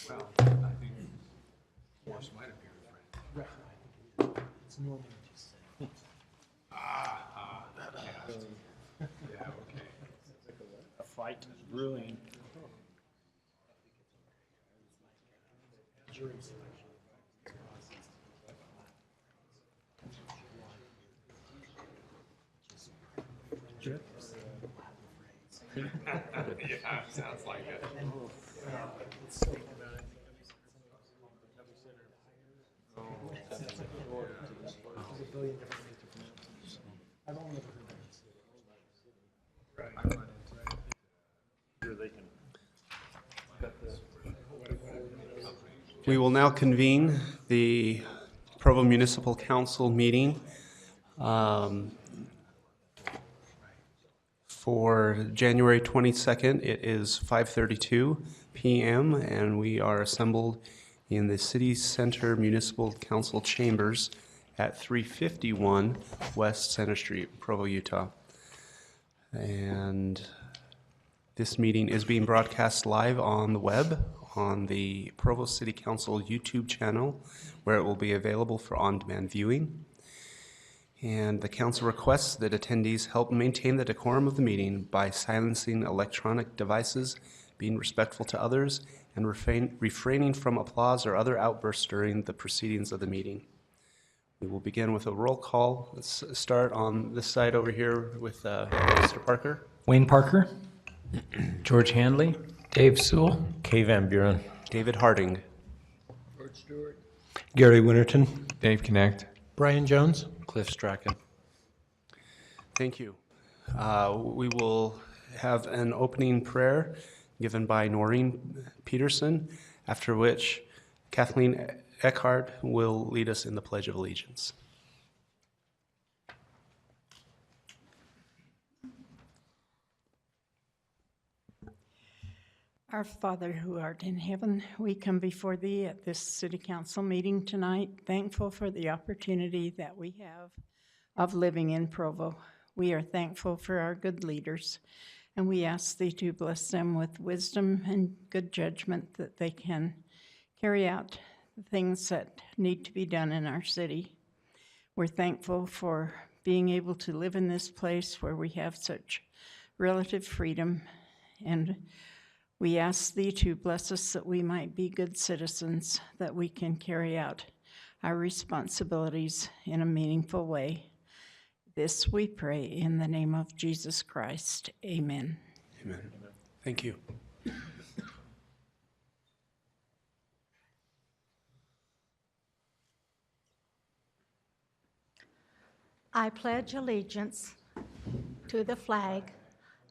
Well, I think force might appear a friend. Right. It's normal. Yeah, okay. A fight is brewing. Yeah, sounds like it. I've only ever heard that. We will now convene the Provo Municipal Council meeting for January 22nd. It is 5:32 p.m. and we are assembled in the City Center Municipal Council chambers at 351 West Center Street, Provo, Utah. And this meeting is being broadcast live on the web on the Provo City Council YouTube channel, where it will be available for on-demand viewing. And the council requests that attendees help maintain the decorum of the meeting by silencing electronic devices, being respectful to others, and refraining from applause or other outbursts during the proceedings of the meeting. We will begin with a roll call. Let's start on this side over here with Mr. Parker. Wayne Parker. George Handley. Dave Sewell. Kay Van Buren. David Harding. Gary Winterton. Dave Connect. Brian Jones. Cliff Strachan. Thank you. We will have an opening prayer given by Noreen Peterson, after which Kathleen Eckhart will lead us in the Pledge of Allegiance. Our Father who art in heaven, we come before thee at this city council meeting tonight, thankful for the opportunity that we have of living in Provo. We are thankful for our good leaders, and we ask thee to bless them with wisdom and good judgment that they can carry out the things that need to be done in our city. We're thankful for being able to live in this place where we have such relative freedom, and we ask thee to bless us that we might be good citizens, that we can carry out our responsibilities in a meaningful way. This we pray in the name of Jesus Christ. Amen. Amen. Thank you. I pledge allegiance to the flag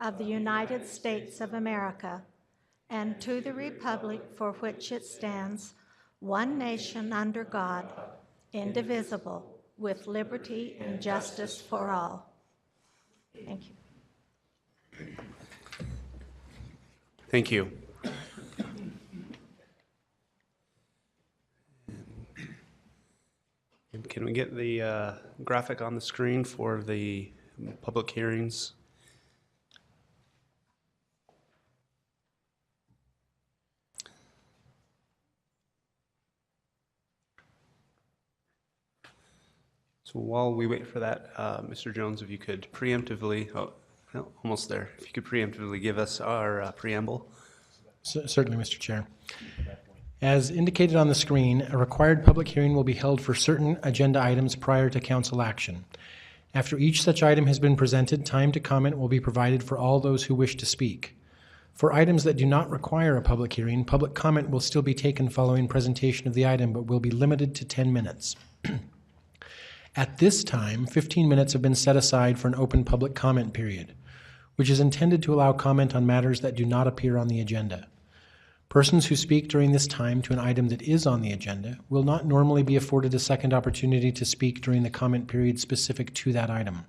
of the United States of America and to the republic for which it stands, one nation under God, indivisible, with liberty and justice for all. Thank you. Thank you. And can we get the graphic on the screen for the public hearings? So while we wait for that, Mr. Jones, if you could preemptively, no, almost there. If you could preemptively give us our preamble. Certainly, Mr. Chair. As indicated on the screen, a required public hearing will be held for certain agenda items prior to council action. After each such item has been presented, time to comment will be provided for all those who wish to speak. For items that do not require a public hearing, public comment will still be taken following presentation of the item, but will be limited to 10 minutes. At this time, 15 minutes have been set aside for an open public comment period, which is intended to allow comment on matters that do not appear on the agenda. Persons who speak during this time to an item that is on the agenda will not normally be afforded a second opportunity to speak during the comment period specific to that item.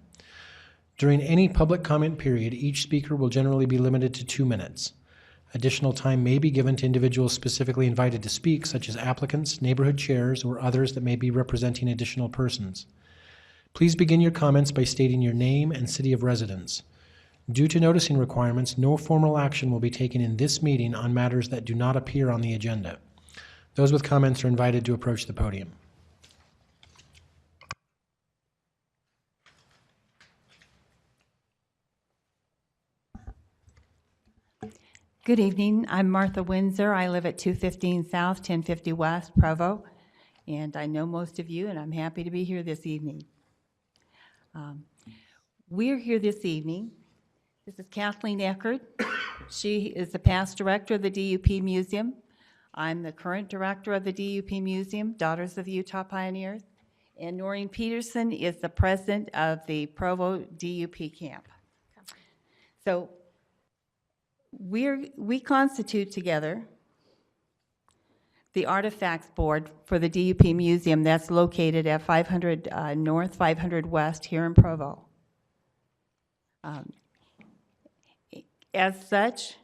During any public comment period, each speaker will generally be limited to 2 minutes. Additional time may be given to individuals specifically invited to speak, such as applicants, neighborhood chairs, or others that may be representing additional persons. Please begin your comments by stating your name and city of residence. Due to noticing requirements, no formal action will be taken in this meeting on matters that do not appear on the agenda. Those with comments are invited to approach the podium. Good evening. I'm Martha Windsor. I live at 215 South, 1050 West, Provo, and I know most of you, and I'm happy to be here this evening. We're here this evening. This is Kathleen Eckert. She is the past director of the DUP Museum. I'm the current director of the DUP Museum, Daughters of the Utah Pioneers, and Noreen Peterson is the president of the Provo DUP camp. So we constitute together the Artifacts Board for the DUP Museum that's located at 500 North, 500 West here in Provo. As such,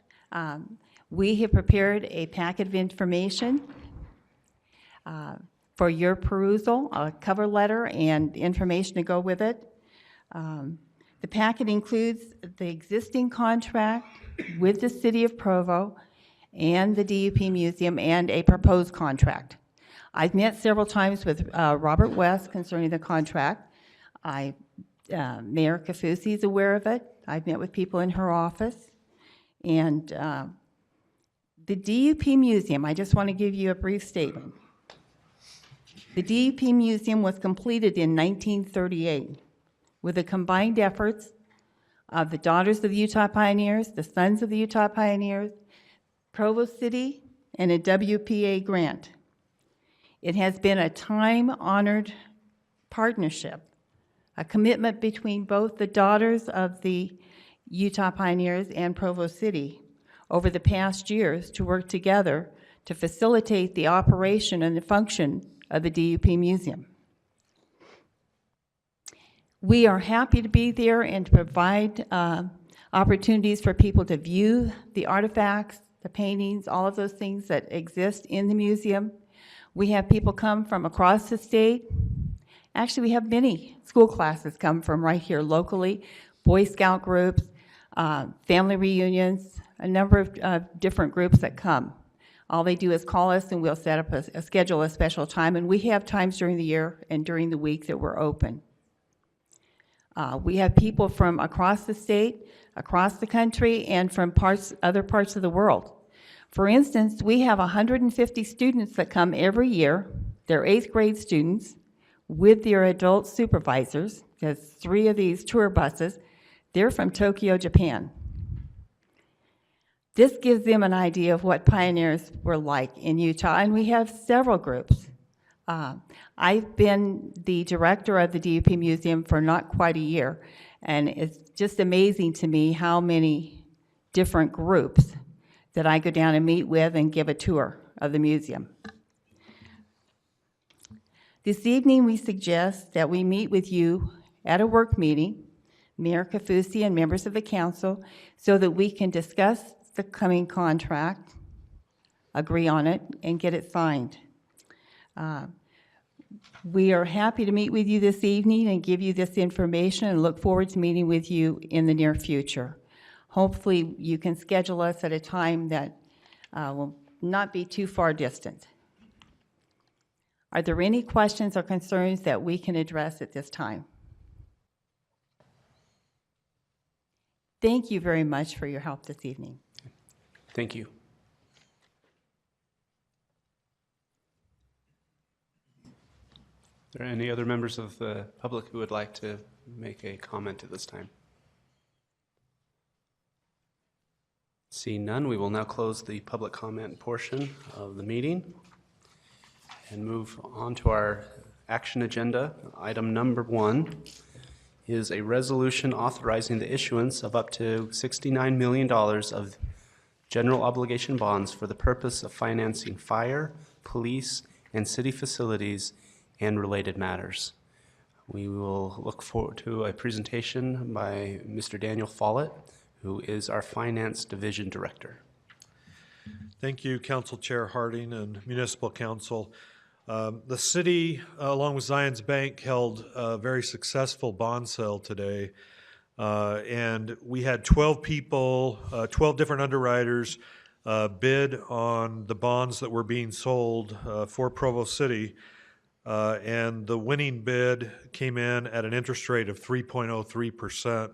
we have prepared a packet of information for your perusal, a cover letter and information to go with it. The packet includes the existing contract with the City of Provo and the DUP Museum and a proposed contract. I've met several times with Robert West concerning the contract. Mayor Kafusi is aware of it. I've met with people in her office. And the DUP Museum, I just want to give you a brief statement. The DUP Museum was completed in 1938 with the combined efforts of the Daughters of the Utah Pioneers, the Sons of the Utah Pioneers, Provo City, and a WPA grant. It has been a time-honored partnership, a commitment between both the Daughters of the Utah Pioneers and Provo City over the past years to work together to facilitate the operation and the function of the DUP Museum. We are happy to be there and to provide opportunities for people to view the artifacts, the paintings, all of those things that exist in the museum. We have people come from across the state. Actually, we have many school classes come from right here locally, Boy Scout groups, family reunions, a number of different groups that come. All they do is call us and we'll set up a schedule, a special time, and we have times during the year and during the week that we're open. We have people from across the state, across the country, and from other parts of the world. For instance, we have 150 students that come every year. They're 8th grade students with their adult supervisors. There's 3 of these tour buses. They're from Tokyo, Japan. This gives them an idea of what pioneers were like in Utah, and we have several groups. I've been the director of the DUP Museum for not quite a year, and it's just amazing to me how many different groups that I go down and meet with and give a tour of the museum. This evening, we suggest that we meet with you at a work meeting, Mayor Kafusi and members of the council, so that we can discuss the coming contract, agree on it, and get it signed. We are happy to meet with you this evening and give you this information and look forward to meeting with you in the near future. Hopefully, you can schedule us at a time that will not be too far distant. Are there any questions or concerns that we can address at this time? Thank you very much for your help this evening. Thank you. Are there any other members of the public who would like to make a comment at this time? Seeing none, we will now close the public comment portion of the meeting and move on to our action agenda. Item number 1 is a resolution authorizing the issuance of up to $69 million of general obligation bonds for the purpose of financing fire, police, and city facilities and related matters. We will look forward to a presentation by Mr. Daniel Follett, who is our Finance Division Director. Thank you, Council Chair Harding and Municipal Council. The city, along with Zions Bank, held a very successful bond sale today. And we had 12 people, 12 different underwriters bid on the bonds that were being sold for Provo City. And the winning bid came in at an interest rate of 3.03%,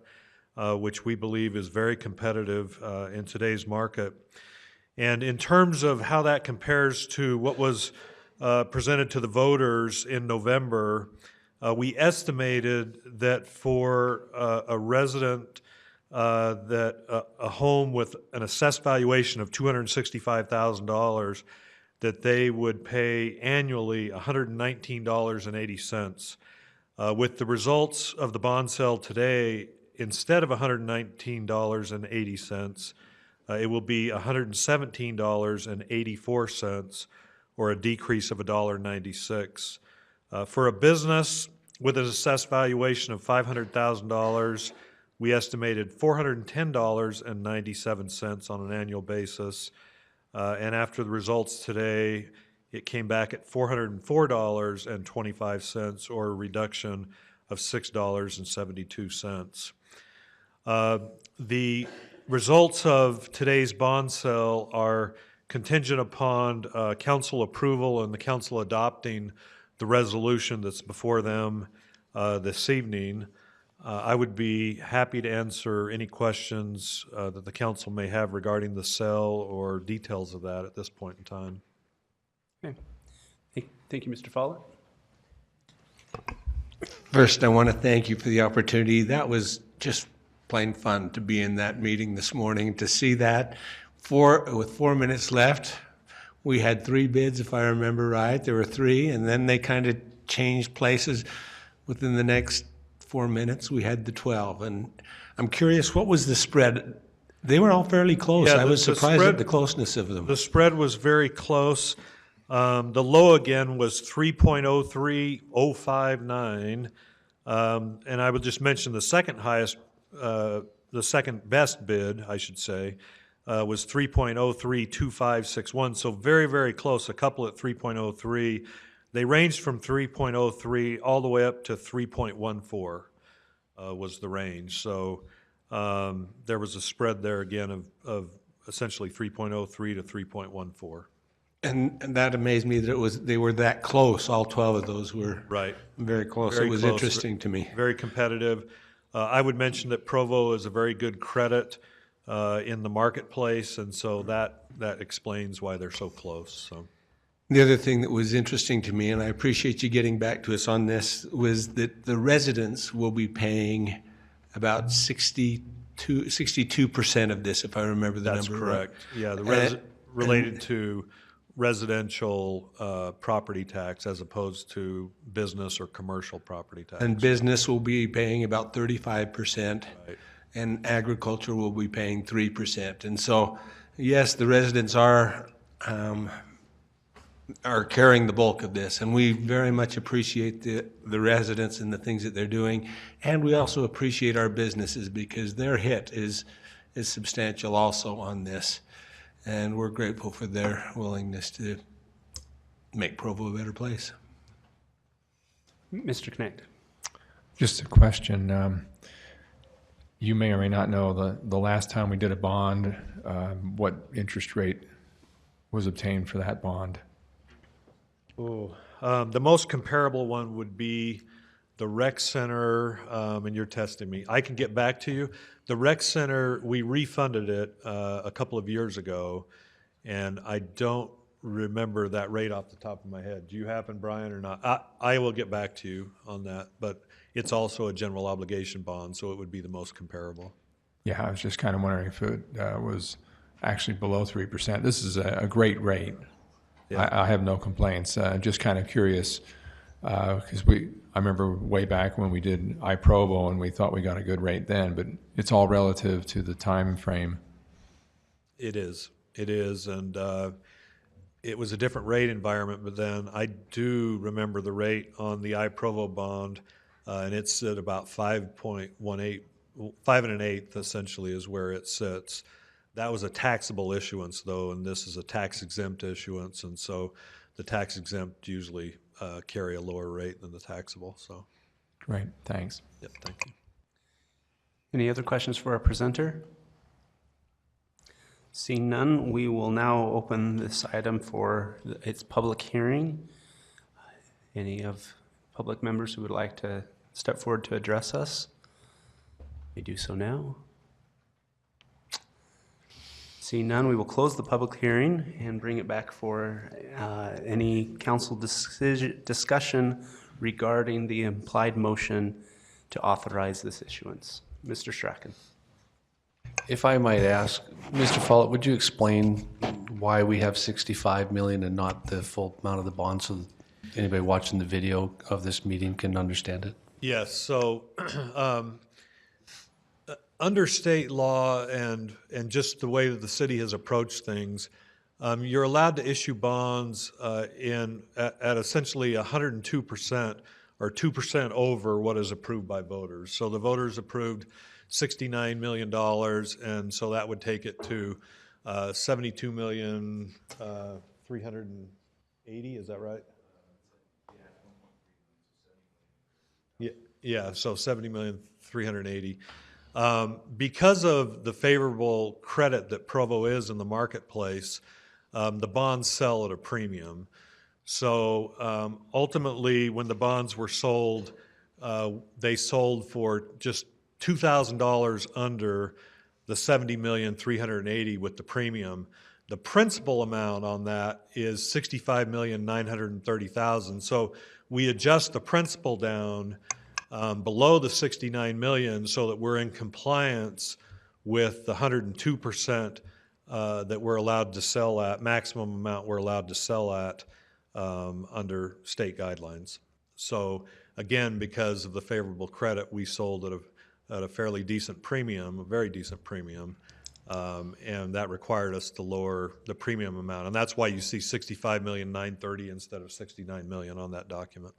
which we believe is very competitive in today's market. And in terms of how that compares to what was presented to the voters in November, we estimated that for a resident, that a home with an assessed valuation of $265,000, that they would pay annually $119.80. With the results of the bond sale today, instead of $119.80, it will be $117.84, or a decrease of $1.96. For a business with an assessed valuation of $500,000, we estimated $410.97 on an annual basis. And after the results today, it came back at $404.25, or a reduction of $6.72. The results of today's bond sale are contingent upon council approval and the council adopting the resolution that's before them this evening. I would be happy to answer any questions that the council may have regarding the sale or details of that at this point in time. Okay. Thank you, Mr. Follett. First, I want to thank you for the opportunity. That was just plain fun to be in that meeting this morning, to see that. With 4 minutes left, we had 3 bids, if I remember right. There were 3, and then they kind of changed places. Within the next 4 minutes, we had the 12. And I'm curious, what was the spread? They were all fairly close. Yeah, I was surprised spread, at the closeness of them. The spread was very close. The low again was 3.03059. And I would just mention the second highest, the second best bid, I should say, was 3.032561. So very, very close, a couple at 3.03. They ranged from 3.03 all the way up to 3.14 was the range. So there was a spread there again of essentially 3.03 to 3.14. And that amazed me that they were that close. All 12 of those were right. Very close. Very it was close. interesting to me. Very competitive. I would mention that Provo is a very good credit in the marketplace, and so that explains why they're so close. So. The other thing that was interesting to me, and I appreciate you getting back to us on this, was that the residents will be paying about 62% of this, if I remember the That's number correct. right. Yeah, the related to residential property tax as opposed to business or commercial property tax. And business will be paying about 35%. Right. And agriculture will be paying 3%. And so, yes, the residents are carrying the bulk of this, and we very much appreciate the residents and the things that they're doing, and we also appreciate our businesses because their hit is substantial also on this, and we're grateful for their willingness to make Provo a better place. Mr. Knecht. Just a question. You may or may not know the last time we did a bond, what interest rate was obtained for that bond? The most comparable one would be the rec center, and you're testing me. I can get back to you. The rec center, we refunded it a couple of years ago, and I don't remember that rate off the top of my head. Do you happen, Brian, or not? I will get back to you on that, but it's also a general obligation bond, so it would be the most comparable. Yeah, I was just kind of wondering if it was actually below 3%. This is a great rate. Yeah. I have no complaints. Just kind of curious because I remember way back when we did iProvo and we thought we got a good rate then, but it's all relative to the time frame. It is, and it was a different rate environment, but then I do remember the rate on the iProvo bond, and it's at about 5.18, 5 1/8 essentially is where it sits. That was a taxable issuance, though, and this is a tax-exempt issuance, and so the tax-exempt usually carry a lower rate than the taxable. So, Great, thanks. yep, thank you. Any other questions for our presenter? Seeing none, we will now open this item for its public hearing. Any of public members who would like to step forward to address us may do so now. Seeing none, we will close the public hearing and bring it back for any council discussion regarding the implied motion to authorize this issuance. Mr. Strachan. If I might ask, Mr. Follett, would you explain why we have 65 million and not the full amount of the bond so that anybody watching the video of this meeting can understand it? Yes, so under state law and just the way that the city has approached things, you're allowed to issue bonds at essentially 102% or 2% over what is approved by voters. So the voters approved $69 million, and so that would take it to 72,380,000, is that right? Yeah, so 70,380,000. Because of the favorable credit that Provo is in the marketplace, the bonds sell at a premium. So ultimately, when the bonds were sold, they sold for just $2,000 under the 70,380,000 with the premium. The principal amount on that is 65,930,000. So we adjust the principal down below the 69 million so that we're in compliance with the 102% that we're allowed to sell at, maximum amount we're allowed to sell at under state guidelines. So again, because of the favorable credit, we sold at a fairly decent premium, a very decent premium, and that required us to lower the premium amount. And that's why you see 65,930,000 instead of 69 million on that document.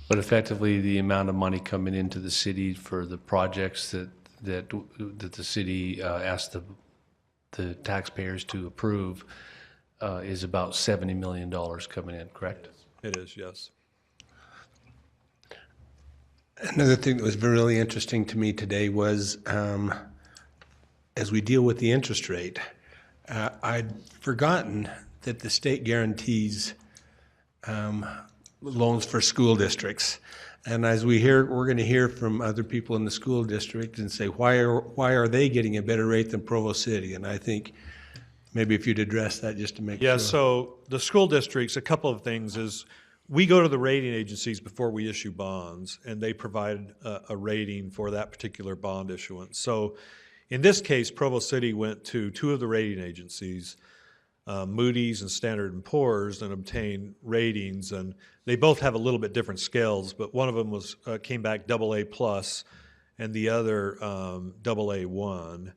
But effectively, the amount of money coming into the city for the projects that the city asked the taxpayers to approve is about $70 million coming in, correct? It is, yes. Another thing that was really interesting to me today was as we deal with the interest rate, I'd forgotten that the state guarantees loans for school districts. And as we're going to hear from other people in the school district and say, why are they getting a better rate than Provo City? And I think maybe if you'd address that just to make sure. Yeah, so the school districts, a couple of things is we go to the rating agencies before we issue bonds, and they provide a rating for that particular bond issuance. So in this case, Provo City went to two of the rating agencies, Moody's and Standard & Poor's, and obtained ratings, and they both have a little bit different scales, but one of them came back AA+, and the other AA1,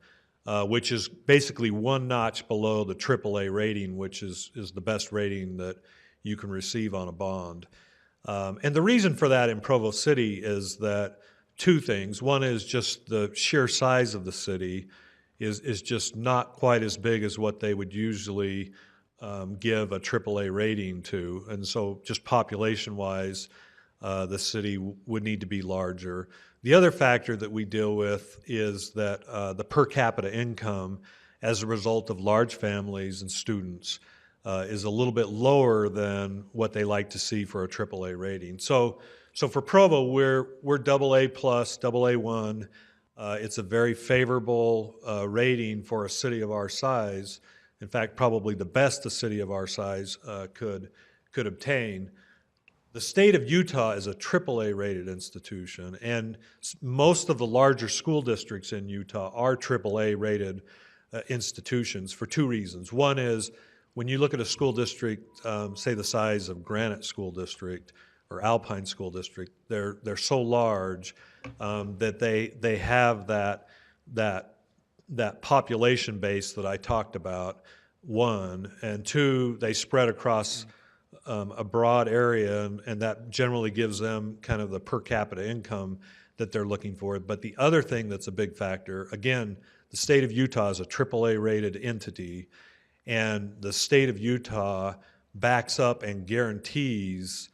which is basically one notch below the AAA rating, which is the best rating that you can receive on a bond. And the reason for that in Provo City is that two things. One is just the sheer size of the city is just not quite as big as what they would usually give a AAA rating to. And so just population-wise, the city would need to be larger. The other factor that we deal with is that the per capita income as a result of large families and students is a little bit lower than what they like to see for a AAA rating. So for Provo, we're AA+, AA1. It's a very favorable rating for a city of our size. In fact, probably the best a city of our size could obtain. The state of Utah is a AAA rated institution, and most of the larger school districts in Utah are AAA rated institutions for two reasons. One is when you look at a school district, say the size of Granite School District or Alpine School District, they're so large that they have that population base that I talked about, one, and two, they spread across a broad area, and that generally gives them kind of the per capita income that they're looking for. But the other thing that's a big factor, again, the state of Utah is a AAA rated entity, and the state of Utah backs up and guarantees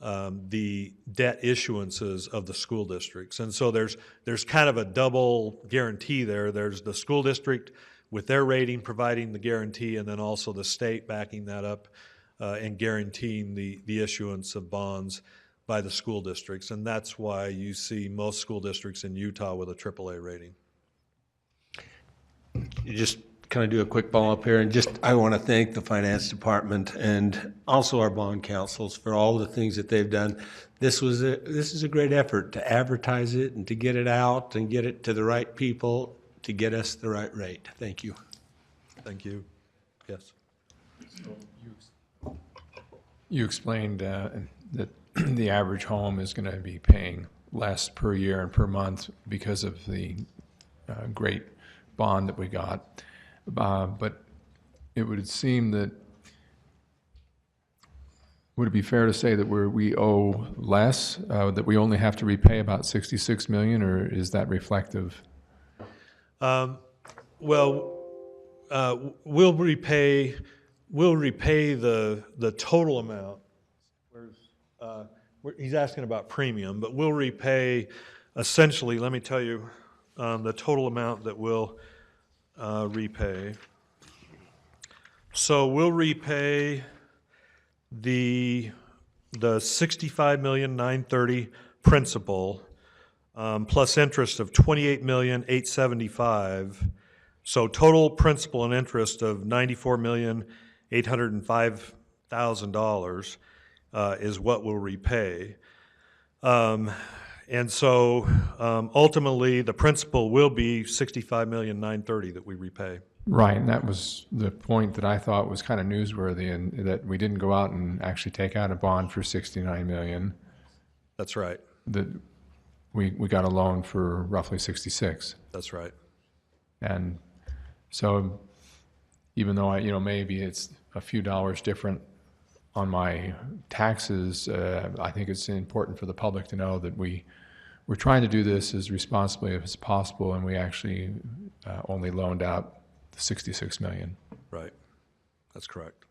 the debt issuances of the school districts. And so there's kind of a double guarantee there. There's the school district with their rating providing the guarantee, and then also the state backing that up and guaranteeing the issuance of bonds by the school districts. And that's why you see most school districts in Utah with a AAA rating. You just kind of do a quick follow-up here, and just, I want to thank the finance department and also our bond councils for all the things that they've done. This is a great effort to advertise it and to get it out and get it to the right people to get us the right rate. Thank you. Thank you. Yes. You explained that the average home is going to be paying less per year and per month because of the great bond that we got. But it would seem that, would it be fair to say that we owe less, that we only have to repay about $66 million, or is that reflective? We'll repay the total amount. He's asking about premium, but we'll repay essentially, let me tell you, the total amount that we'll repay. So we'll repay the $65,930,000 principal plus interest of $28,875,000. So total principal and interest of $94,805,000 is what we'll repay. And so ultimately, the principal will be $65,930,000 that we repay. Right, and that was the point that I thought was kind of newsworthy, and that we didn't go out and actually take out a bond for $69 million. That's right. That we got a loan for roughly 66. That's right. And so, even though maybe it's a few dollars different on my taxes, I think it's important for the public to know that we're trying to do this as responsibly as possible, and we actually only loaned out the $66 million. Right. That's correct.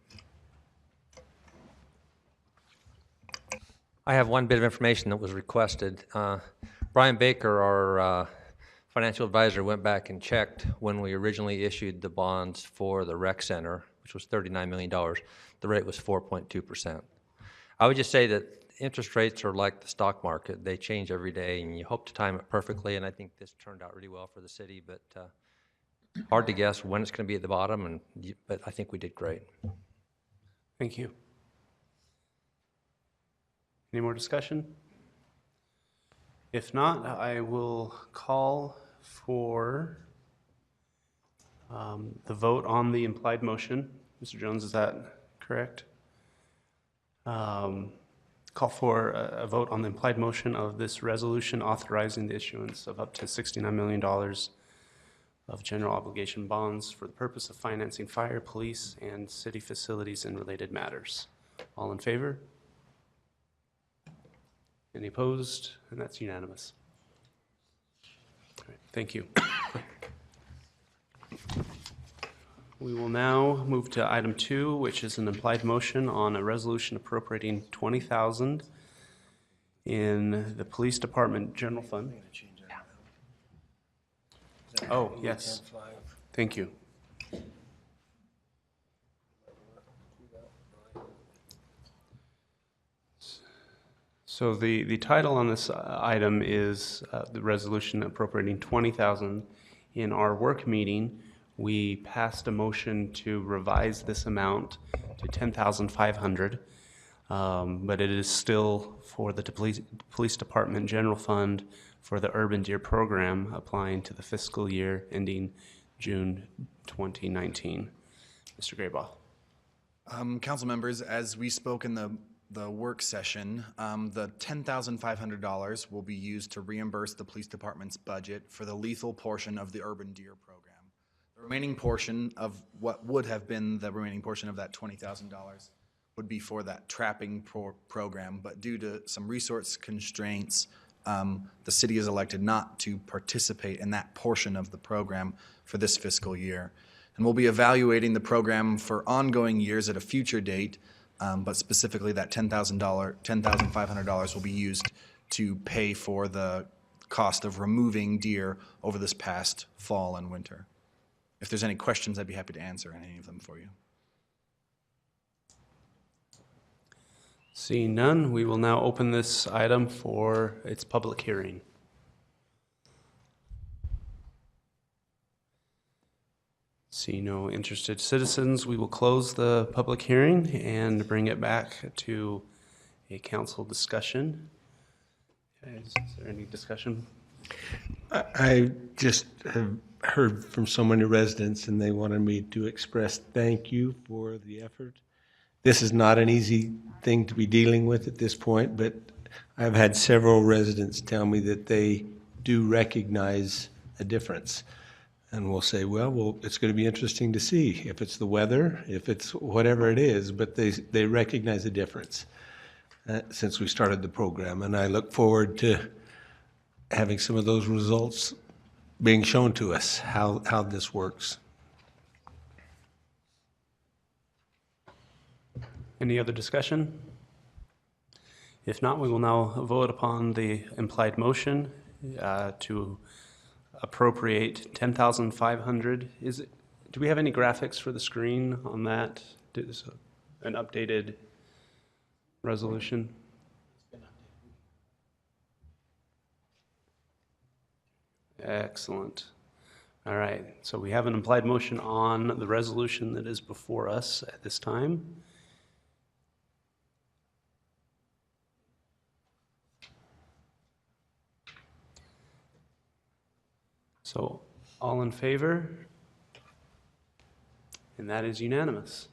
I have one bit of information that was requested. Brian Baker, our financial advisor, went back and checked when we originally issued the bonds for the rec center, which was $39 million. The rate was 4.2%. I would just say that interest rates are like the stock market. They change every day, and you hope to time it perfectly, and I think this turned out really well for the city, but hard to guess when it's going to be at the bottom, but I think we did great. Thank you. Any more discussion? If not, I will call for the vote on the implied motion. Mr. Jones, is that correct? Call for a vote on the implied motion of this resolution authorizing the issuance of up to $69 million of general obligation bonds for the purpose of financing fire, police, and city facilities and related matters. All in favor? Any opposed? And that's unanimous. All right, thank you. We will now move to item 2, which is an implied motion on a resolution appropriating $20,000 in the police department general fund. Oh, yes. Thank you. So the title on this item is the resolution appropriating $20,000. In our work meeting, we passed a motion to revise this amount to $10,500, but it is still for the police department general fund for the Urban Deer program applying to the fiscal year ending June 2019. Mr. Graybaugh. Council members, as we spoke in the work session, the $10,500 will be used to reimburse the police department's budget for the lethal portion of the Urban Deer program. The remaining portion of what would have been the remaining portion of that $20,000 would be for that trapping program, but due to some resource constraints, the city has elected not to participate in that portion of the program for this fiscal year. And we'll be evaluating the program for ongoing years at a future date but specifically that $10,500 will be used to pay for the cost of removing deer over this past fall and winter. If there's any questions, I'd be happy to answer any of them for you. Seeing none, we will now open this item for its public hearing. See no interested citizens, we will close the public hearing and bring it back to a council discussion. Is there any discussion? I just have heard from so many residents, and they wanted me to express thank you for the effort. This is not an easy thing to be dealing with at this point, but I've had several residents tell me that they do recognize a difference. And we'll say, well, it's going to be interesting to see if it's the weather, if it's whatever it is, but they recognize a difference since we started the program. And I look forward to having some of those results being shown to us, how this works. Any other discussion? If not, we will now vote upon the implied motion to appropriate $10,500. Do we have any graphics for the screen on that? An updated resolution? Excellent. All right, so we have an implied motion on the resolution that is before us at this time. So all in favor? And that is unanimous.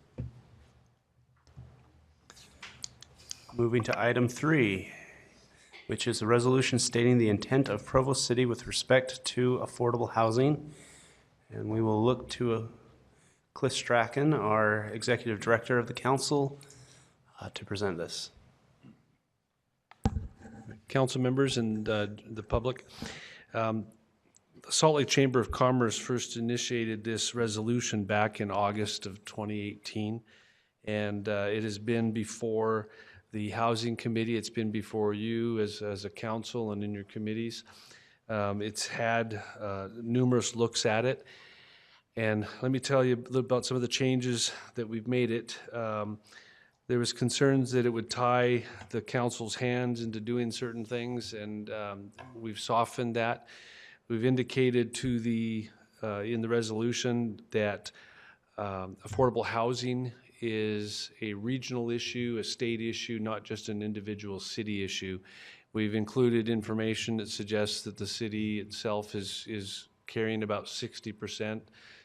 Moving to item 3, which is a resolution stating the intent of Provo City with respect to affordable housing. And we will look to Cliff Strachan, our Executive Director of the Council, to present this. Council members and the public, the Salt Lake Chamber of Commerce first initiated this resolution back in August of 2018, and it has been before the Housing Committee. It's been before you as a council and in your committees. It's had numerous looks at it, and let me tell you a little about some of the changes that we've made it. There was concerns that it would tie the council's hands into doing certain things, and we've softened that. We've indicated to in the resolution that affordable housing is a regional issue, a state issue, not just an individual city issue. We've included information that suggests that the city itself is carrying about 60%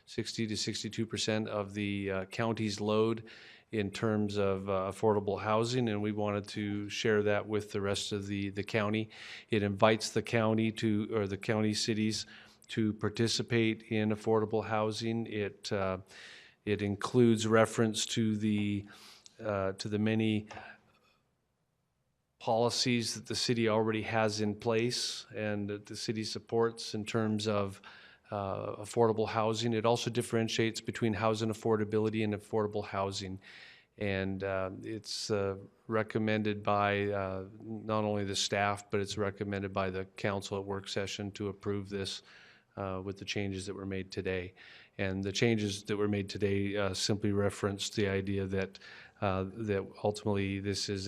to 62% of the county's load in terms of affordable housing, and we wanted to share that with the rest of the county. It invites the county or the county cities to participate in affordable housing. It includes reference to the many policies that the city already has in place and that the city supports in terms of affordable housing. It also differentiates between housing affordability and affordable housing. And it's recommended by not only the staff, but it's recommended by the council at work session to approve this with the changes that were made today. And the changes that were made today simply reference the idea that that ultimately this is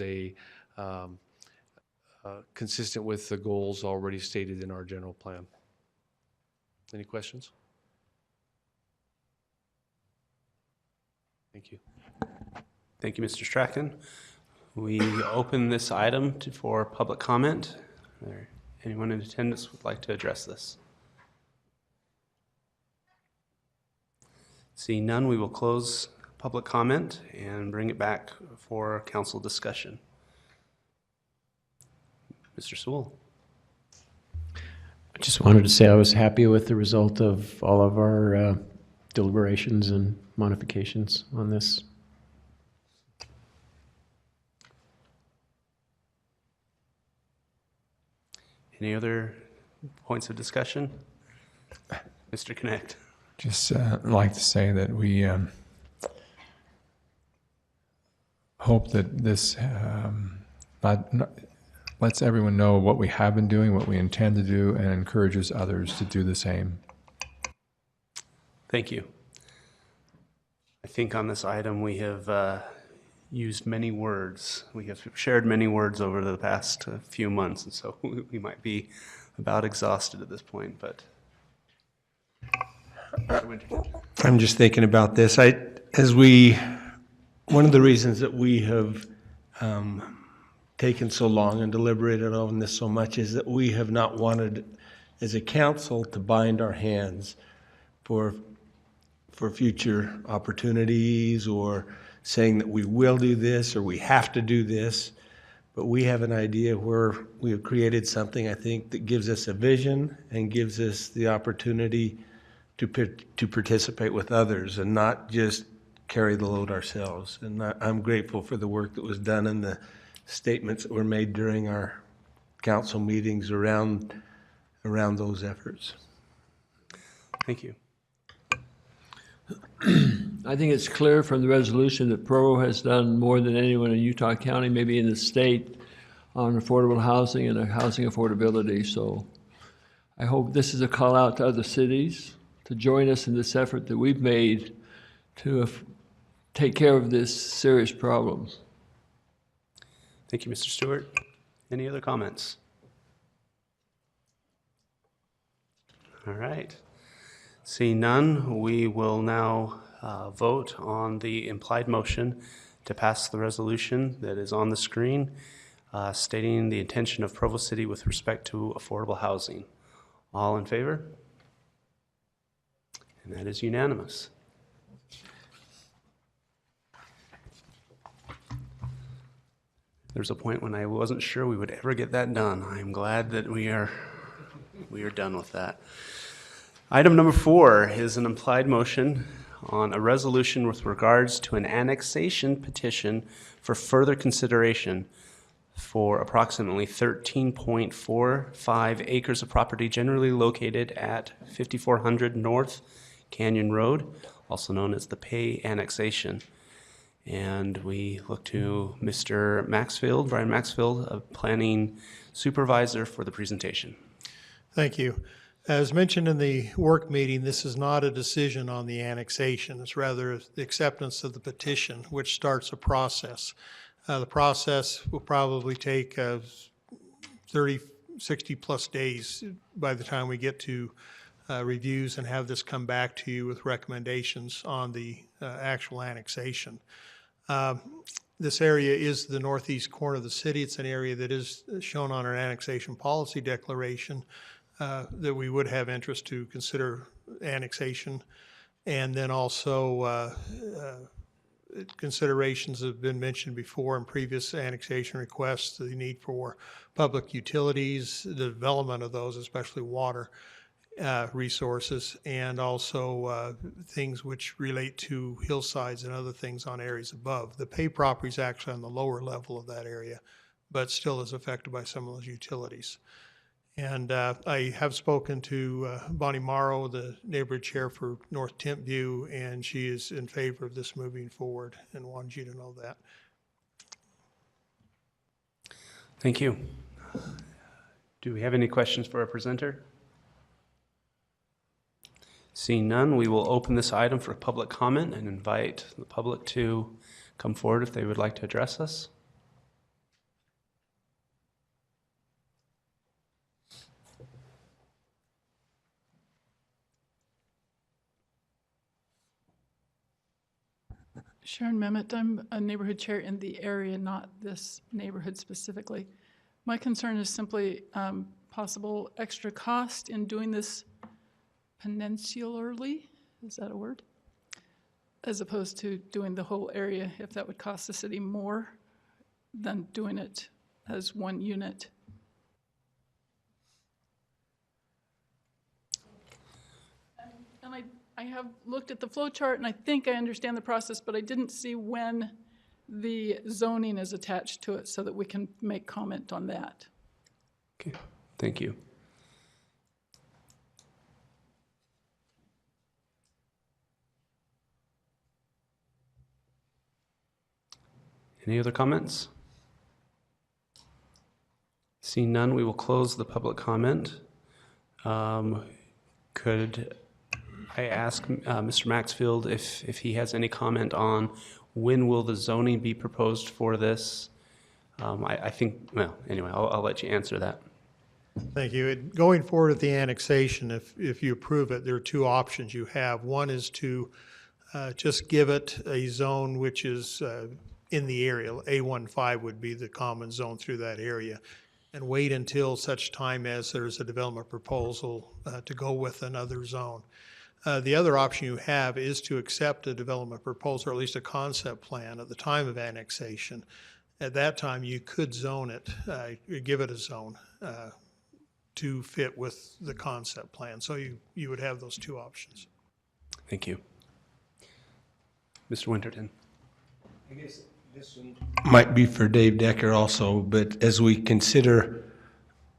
consistent with the goals already stated in our general plan. Any questions? Thank you. Thank you, Mr. Strachan. We open this item for public comment. Is there anyone in attendance would like to address this? Seeing none, we will close public comment and bring it back for council discussion. Mr. Sewell. I just wanted to say I was happy with the result of all of our deliberations and modifications on this. Any other points of discussion? Mr. Connect. Just like to say that we hope that this lets everyone know what we have been doing, what we intend to do, and encourages others to do the same. Thank you. I think on this item we have used many words. We have shared many words over the past few months, and so we might be about exhausted at this point, but. I'm just thinking about this. One of the reasons that we have taken so long and deliberated on this so much is that we have not wanted, as a council, to bind our hands for future opportunities or saying that we will do this or we have to do this. But we have an idea where we have created something, I think, that gives us a vision and gives us the opportunity to participate with others and not just carry the load ourselves. And I'm grateful for the work that was done and the statements that were made during our council meetings around those efforts. Thank you. I think it's clear from the resolution that Provo has done more than anyone in Utah County, maybe in the state, on affordable housing and housing affordability. So I hope this is a call out to other cities to join us in this effort that we've made to take care of this serious problem. Thank you, Mr. Stewart. Any other comments? All right. Seeing none, we will now vote on the implied motion to pass the resolution that is on the screen stating the intention of Provo City with respect to affordable housing. All in favor? And that is unanimous. There's a point when I wasn't sure we would ever get that done. I am glad that we are done with that. Item number 4 is an implied motion on a resolution with regards to an annexation petition for further consideration for approximately 13.45 acres of property generally located at 5400 North Canyon Road, also known as the Peay Annexation. And we look to Mr. Maxfield, Brian Maxfield, a planning supervisor, for the presentation. Thank you. As mentioned in the work meeting, this is not a decision on the annexation. It's rather the acceptance of the petition, which starts a process. The process will probably take 30, 60 plus days by the time we get to reviews and have this come back to you with recommendations on the actual annexation. This area is the northeast corner of the city. It's an area that is shown on our annexation policy declaration that we would have interest to consider annexation. And then also considerations have been mentioned before in previous annexation requests, the need for public utilities, the development of those, especially water resources, and also things which relate to hillsides and other things on areas above. The Peay property is actually on the lower level of that area, but still is affected by some of those utilities. And I have spoken to Bonnie Morrow, the neighborhood chair for North Timpview, and she is in favor of this moving forward and wanted you to know that. Thank you. Do we have any questions for our presenter? Seeing none, we will open this item for public comment and invite the public to come forward if they would like to address us. Sharon Mehmet, I'm a neighborhood chair in the area, not this neighborhood specifically. My concern is simply possible extra cost in doing this peninsularly, is that a word? As opposed to doing the whole area, if that would cost the city more than doing it as one unit. And I have looked at the flow chart and I think I understand the process, but I didn't see when the zoning is attached to it so that we can make comment on that. Okay, thank you. Any other comments? Seeing none, we will close the public comment. Could I ask Mr. Maxfield if he has any comment on when will the zoning be proposed for this? I think, well, anyway, I'll let you answer that. Thank you. Going forward with the annexation, if you approve it, there are two options you have. One is to just give it a zone which is in the area. A15 would be the common zone through that area, and wait until such time as there's a development proposal to go with another zone. The other option you have is to accept a development proposal, or at least a concept plan at the time of annexation. At that time, you could zone it, give it a zone to fit with the concept plan. So you would have those two options. Thank you. Mr. Winterton. I guess this one might be for Dave Decker also, but as we consider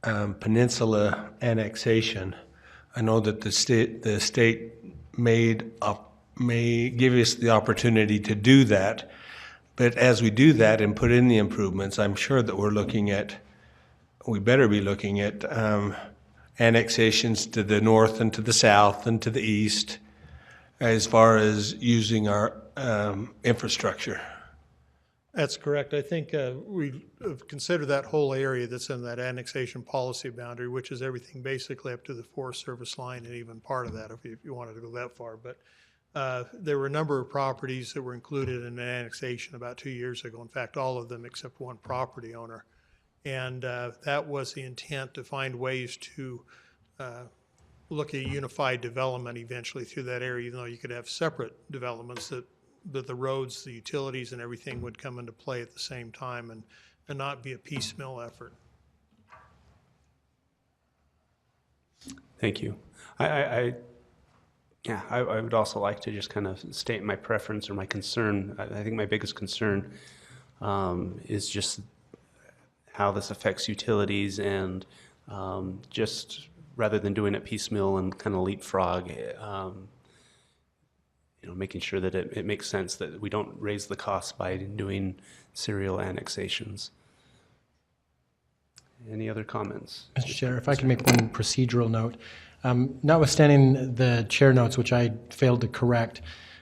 peninsula annexation, I know that the state may give us the opportunity to do that. But as we do that and put in the improvements, I'm sure that we better be looking at annexations to the north and to the south and to the east as far as using our infrastructure. That's correct. I think we consider that whole area that's in that annexation policy boundary, which is everything basically up to the Forest Service line and even part of that if you wanted to go that far. But there were a number of properties that were included in an annexation about 2 years ago. In fact, all of them except one property owner. And that was the intent, to find ways to look at unified development eventually through that area, even though you could have separate developments that the roads, the utilities, and everything would come into play at the same time and not be a piecemeal effort. Thank you. I would also like to just kind of state my preference or my concern. I think my biggest concern is just how this affects utilities, and just rather than doing it piecemeal and kind of leapfrog, making sure that it makes sense that we don't raise the costs by doing serial annexations. Any other comments? Mr. Chair, if I can make one procedural note. Notwithstanding the chair notes, which I failed to correct,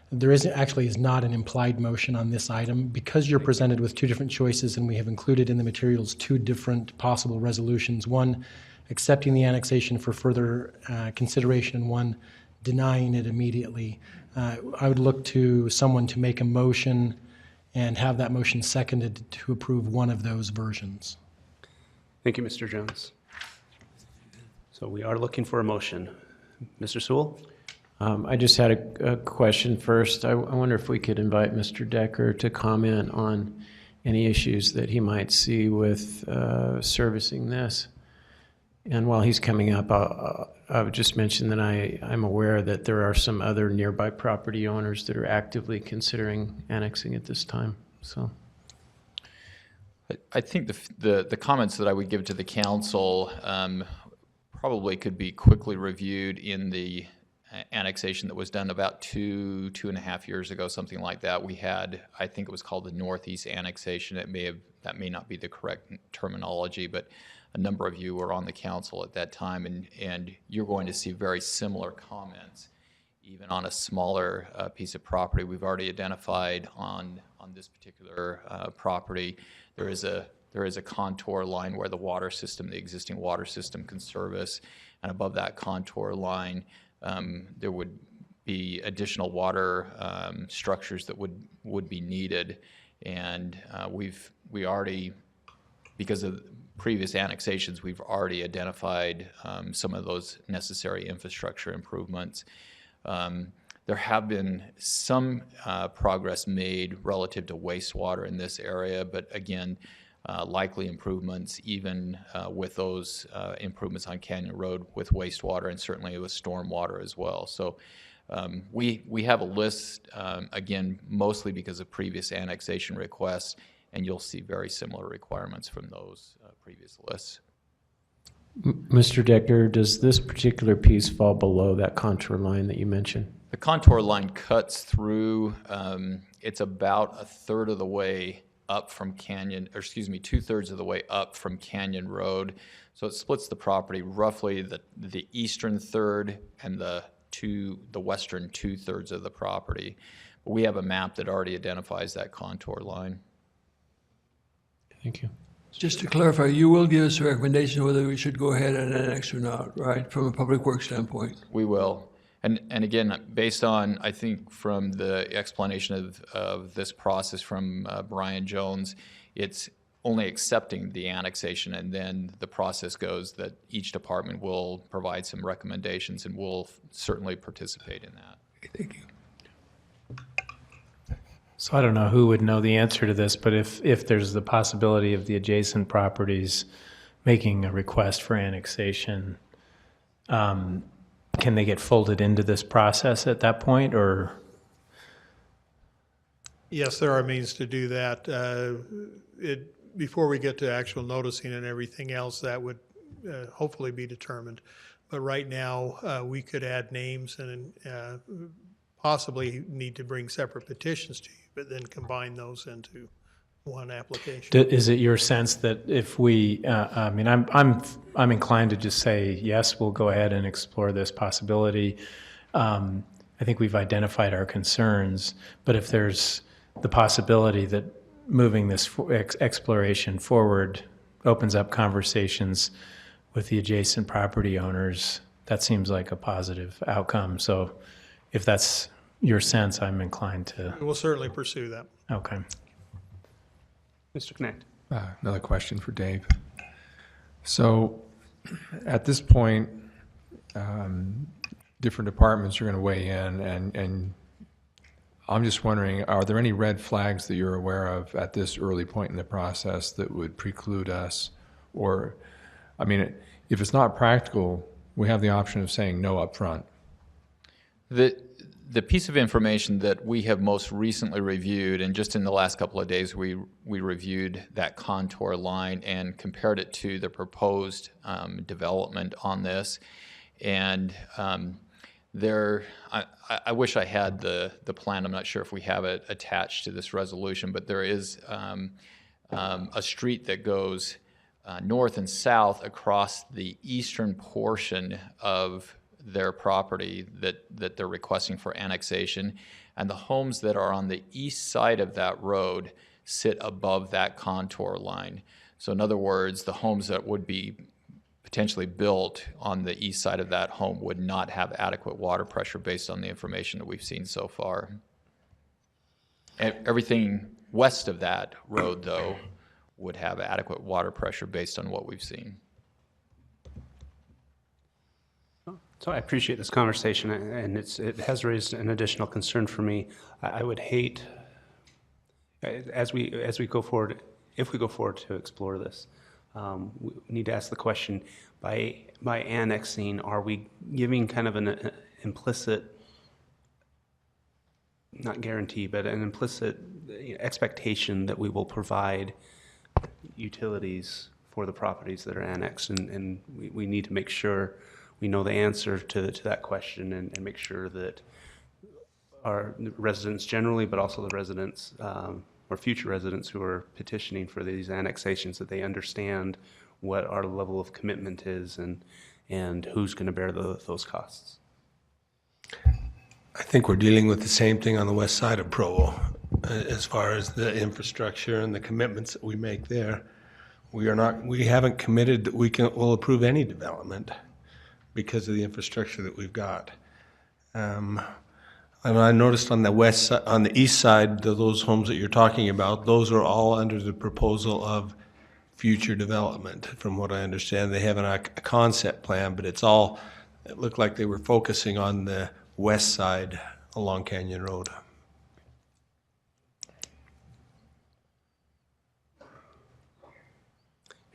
there is not an implied motion on this item. Because you're presented with two different choices, and we have included in the materials two different possible resolutions, one accepting the annexation for further consideration and one denying it immediately. I would look to someone to make a motion and have that motion seconded to approve one of those versions. Thank you, Mr. Jones. So we are looking for a motion. Mr. Sewell? I just had a question first. I wonder if we could invite Mr. Decker to comment on any issues that he might see with servicing this. And while he's coming up, I would just mention that I'm aware that there are some other nearby property owners that are actively considering annexing at this time. So I think the comments that I would give to the council probably could be quickly reviewed in the annexation that was done about two and a half years ago, something like that. We had, I think it was called the Northeast Annexation. That may not be the correct terminology, but a number of you were on the council at that time, and you're going to see very similar comments, even on a smaller piece of property. We've already identified on this particular property, there is a contour line where the existing water system can service, and above that contour line, there would be additional water structures that would be needed, and we already, because of previous annexations, we've already identified some of those necessary infrastructure improvements. There have been some progress made relative to wastewater in this area, but again, likely improvements even with those improvements on Canyon Road with wastewater, and certainly with stormwater as well. So we have a list, again, mostly because of previous annexation requests, and you'll see very similar requirements from those previous lists. Mr. Decker, does this particular piece fall below that contour line that you mentioned? The contour line cuts through, it's about a third of the way up from Canyon, or excuse me, 2/3 of the way up from Canyon Road. So it splits the property roughly the eastern third and the western 2/3 of the property. But we have a map that already identifies that contour line. Thank you. Just to clarify, you will give us a recommendation whether we should go ahead and annex or not, right, from a public works standpoint? We will. And again, based on, I think, from the explanation of this process from Brian Jones, it's only accepting the annexation, and then the process goes that each department will provide some recommendations, and we'll certainly participate in that. Thank you. So I don't know who would know the answer to this, but if there's the possibility of the adjacent properties making a request for annexation, can they get folded into this process at that point, or? Yes, there are means to do that. Before we get to actual noticing and everything else, that would hopefully be determined. But right now, we could add names and possibly need to bring separate petitions to you, but then combine those into one application. Is it your sense that if we, I mean, I'm inclined to just say, yes, we'll go ahead and explore this possibility. I think we've identified our concerns, but if there's the possibility that moving this exploration forward opens up conversations with the adjacent property owners, that seems like a positive outcome. So if that's your sense, I'm inclined to. We'll certainly pursue that. Okay. Mr. Connect. Another question for Dave. So at this point, different departments are going to weigh in, and I'm just wondering, are there any red flags that you're aware of at this early point in the process that would preclude us? Or, I mean, if it's not practical, we have the option of saying no up front. The piece of information that we have most recently reviewed, and just in the last couple of days, we reviewed that contour line and compared it to the proposed development on this. And I wish I had the plan. I'm not sure if we have it attached to this resolution, but there is a street that goes north and south across the eastern portion of their property that they're requesting for annexation, and the homes that are on the east side of that road sit above that contour line. So in other words, the homes that would be potentially built on the east side of that home would not have adequate water pressure based on the information that we've seen so far. Everything west of that road, though, would have adequate water pressure based on what we've seen. So I appreciate this conversation, and it has raised an additional concern for me. I would hate, as we go forward, if we go forward to explore this, we need to ask the question: by annexing, are we giving kind of an implicit, not guarantee, but an implicit expectation that we will provide utilities for the properties that are annexed? And we need to make sure we know the answer to that question, and make sure that our residents generally, but also the residents or future residents who are petitioning for these annexations, that they understand what our level of commitment is and who's going to bear those costs. I think we're dealing with the same thing on the west side of Provo, as far as the infrastructure and the commitments that we make there. We haven't committed that we'll approve any development because of the infrastructure that we've got. And I noticed on the east side, those homes that you're talking about, those are all under the proposal of future development. From what I understand, they have a concept plan, but it looked like they were focusing on the west side along Canyon Road.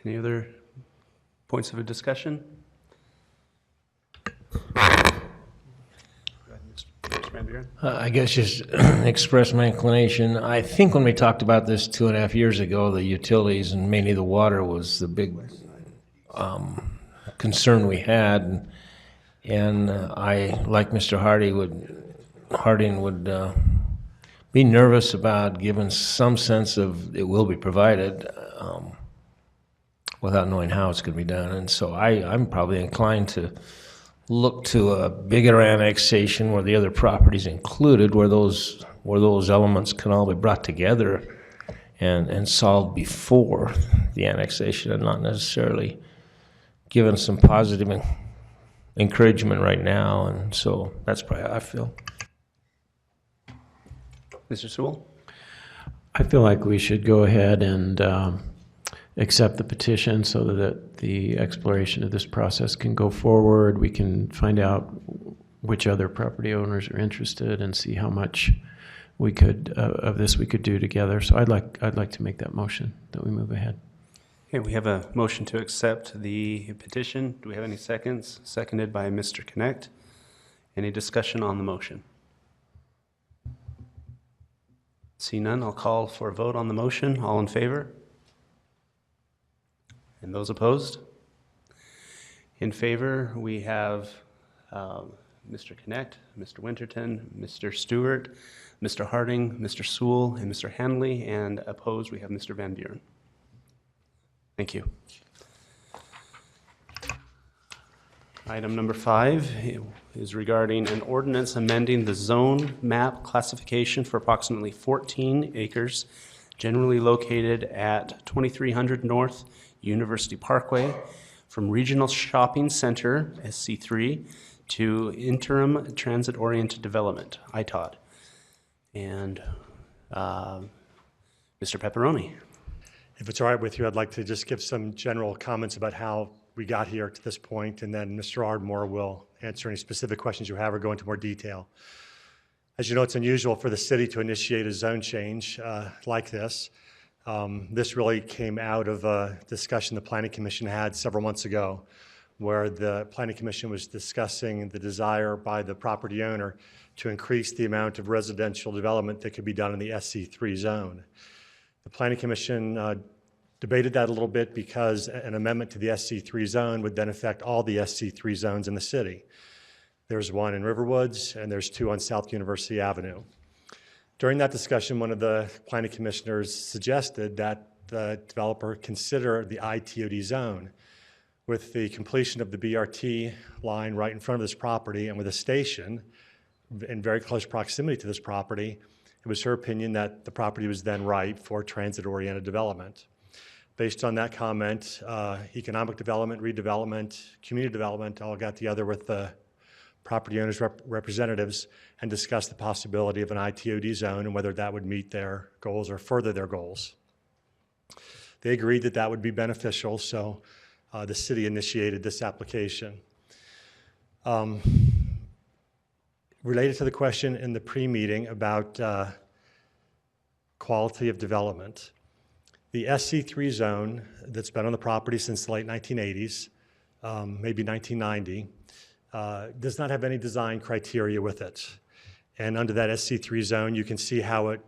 Any other points of discussion? I guess just express my inclination. I think when we talked about this 2.5 years ago, the utilities and mainly the water was the big concern we had. And I, like Mr. Harding would be nervous about giving some sense of it will be provided without knowing how it's going to be done. And so I'm probably inclined to look to a bigger annexation where the other properties included, where those elements can all be brought together and solved before the annexation, and not necessarily given some positive encouragement right now. And so that's probably how I feel. Mr. Sewell? I feel like we should go ahead and accept the petition so that the exploration of this process can go forward. We can find out which other property owners are interested and see how much we could of this we could do together. So I'd like to make that motion that we move ahead. Okay, we have a motion to accept the petition. Do we have any seconds? Seconded by Mr. Connect. Any discussion on the motion? See none, I'll call for a vote on the motion. All in favor? And those opposed? In favor, we have Mr. Connect, Mr. Winterton, Mr. Stewart, Mr. Harding, Mr. Sewell, and Mr. Hanley, and opposed, we have Mr. Van Buren. Thank you. Item number 5 is regarding an ordinance amending the zone map classification for approximately 14 acres, generally located at 2300 North University Parkway, from Regional Shopping Center, SC3, to Interim Transit Oriented Development, ITOD. And Mr. Pepperoni. If it's all right with you, I'd like to just give some general comments about how we got here to this point, and then Mr. Ardmore will answer any specific questions you have or go into more detail. As you know, it's unusual for the city to initiate a zone change like this. This really came out of a discussion the Planning Commission had several months ago, where the Planning Commission was discussing the desire by the property owner to increase the amount of residential development that could be done in the SC3 zone. The Planning Commission debated that a little bit because an amendment to the SC3 zone would then affect all the SC3 zones in the city. There's one in Riverwoods, and there's 2 on South University Avenue. During that discussion, one of the planning commissioners suggested that the developer consider the ITOD zone. With the completion of the BRT line right in front of this property and with a station in very close proximity to this property, it was her opinion that the property was then ripe for transit-oriented development. Based on that comment, economic development, redevelopment, community development all got together with the property owners' representatives and discussed the possibility of an ITOD zone and whether that would meet their goals or further their goals. They agreed that that would be beneficial, so the city initiated this application. Related to the question in the pre-meeting about quality of development, the SC3 zone that's been on the property since the late 1980s, maybe 1990, does not have any design criteria with it. And under that SC3 zone, you can see how it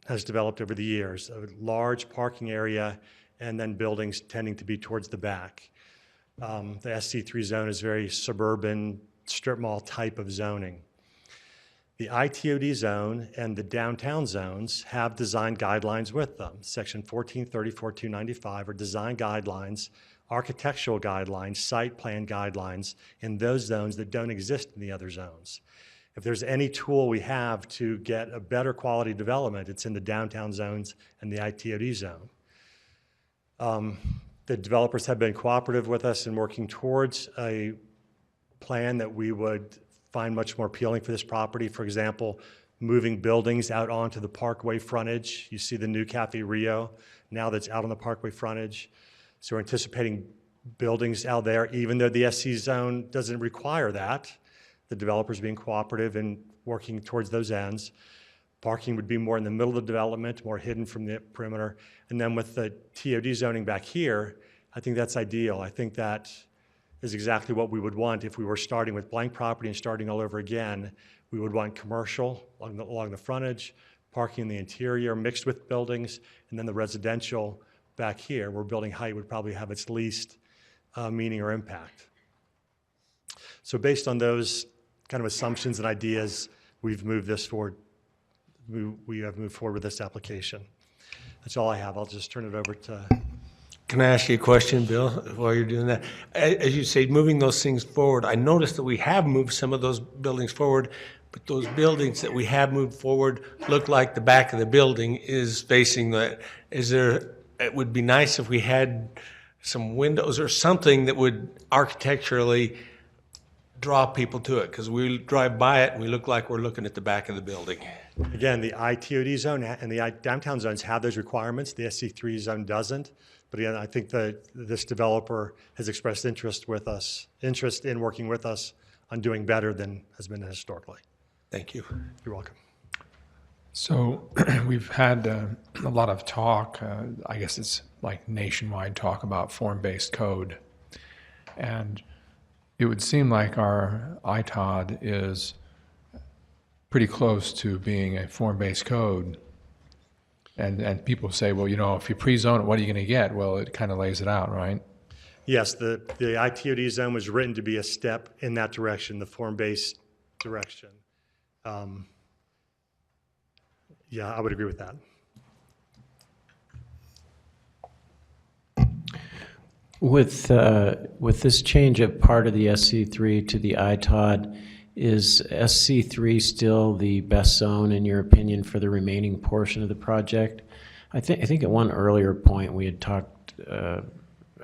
has developed over the years. A large parking area and then buildings tending to be towards the back. The SC3 zone is very suburban, strip mall type of zoning. The ITOD zone and the downtown zones have design guidelines with them. Section 1434-295 are design guidelines, architectural guidelines, site plan guidelines in those zones that don't exist in the other zones. If there's any tool we have to get a better quality development, it's in the downtown zones and the ITOD zone. The developers have been cooperative with us in working towards a plan that we would find much more appealing for this property. For example, moving buildings out onto the Parkway frontage. You see the new Cafe Rio now that's out on the Parkway frontage. So we're anticipating buildings out there, even though the SC zone doesn't require that. The developers being cooperative and working towards those ends. Parking would be more in the middle of the development, more hidden from the perimeter. And then with the TOD zoning back here, I think that's ideal. I think that is exactly what we would want if we were starting with blank property and starting all over again. We would want commercial along the frontage, parking in the interior mixed with buildings, and then the residential back here where building height would probably have its least meaning or impact. So based on those kind of assumptions and ideas, we've moved this forward we have moved forward with this application. That's all I have. I'll just turn it over to. Can I ask you a question, Bill, while you're doing that? As you say, moving those things forward, I noticed that we have moved some of those buildings forward, but those buildings that we have moved forward look like the back of the building is facing the, it would be nice if we had some windows or something that would architecturally draw people to it, because we drive by it and we look like we're looking at the back of the building. Again, the ITOD zone and the downtown zones have those requirements. The SC3 zone doesn't. But again, I think that this developer has expressed interest in working with us on doing better than has been historically. Thank you. You're welcome. So we've had a lot of talk, I guess it's like nationwide talk about form-based code. And it would seem like our ITOD is pretty close to being a form-based code. And people say, well, you know, if you pre-zone it, what are you going to get? Well, it kind of lays it out, right? Yes, the ITOD zone was written to be a step in that direction, the form-based direction. Yeah, I would agree with that. With this change of part of the SC3 to the ITOD, is SC3 still the best zone in your opinion for the remaining portion of the project? I think at one earlier point we had talked, I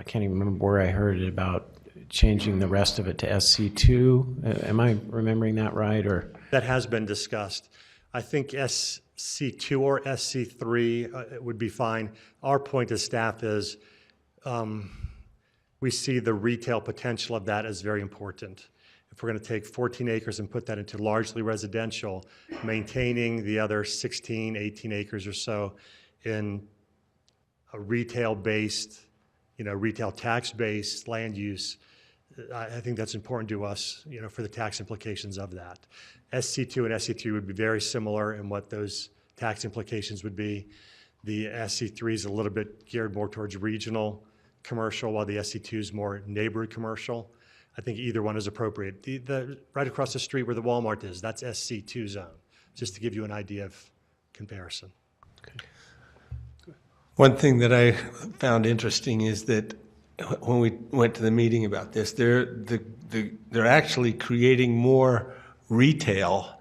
can't even remember where I heard it, about changing the rest of it to SC2. Am I remembering that right? Or that has been discussed. I think SC2 or SC3 would be fine. Our point as staff is we see the retail potential of that as very important. If we're going to take 14 acres and put that into largely residential, maintaining the other 16, 18 acres or so in a retail-based, retail tax-based land use, I think that's important to us, for the tax implications of that. SC2 and SC3 would be very similar in what those tax implications would be. The SC3 is a little bit geared more towards regional commercial, while the SC2 is more neighborhood commercial. I think either one is appropriate. The right across the street where the Walmart is, that's SC2 zone, just to give you an idea of comparison. One thing that I found interesting is that when we went to the meeting about this, they're actually creating more retail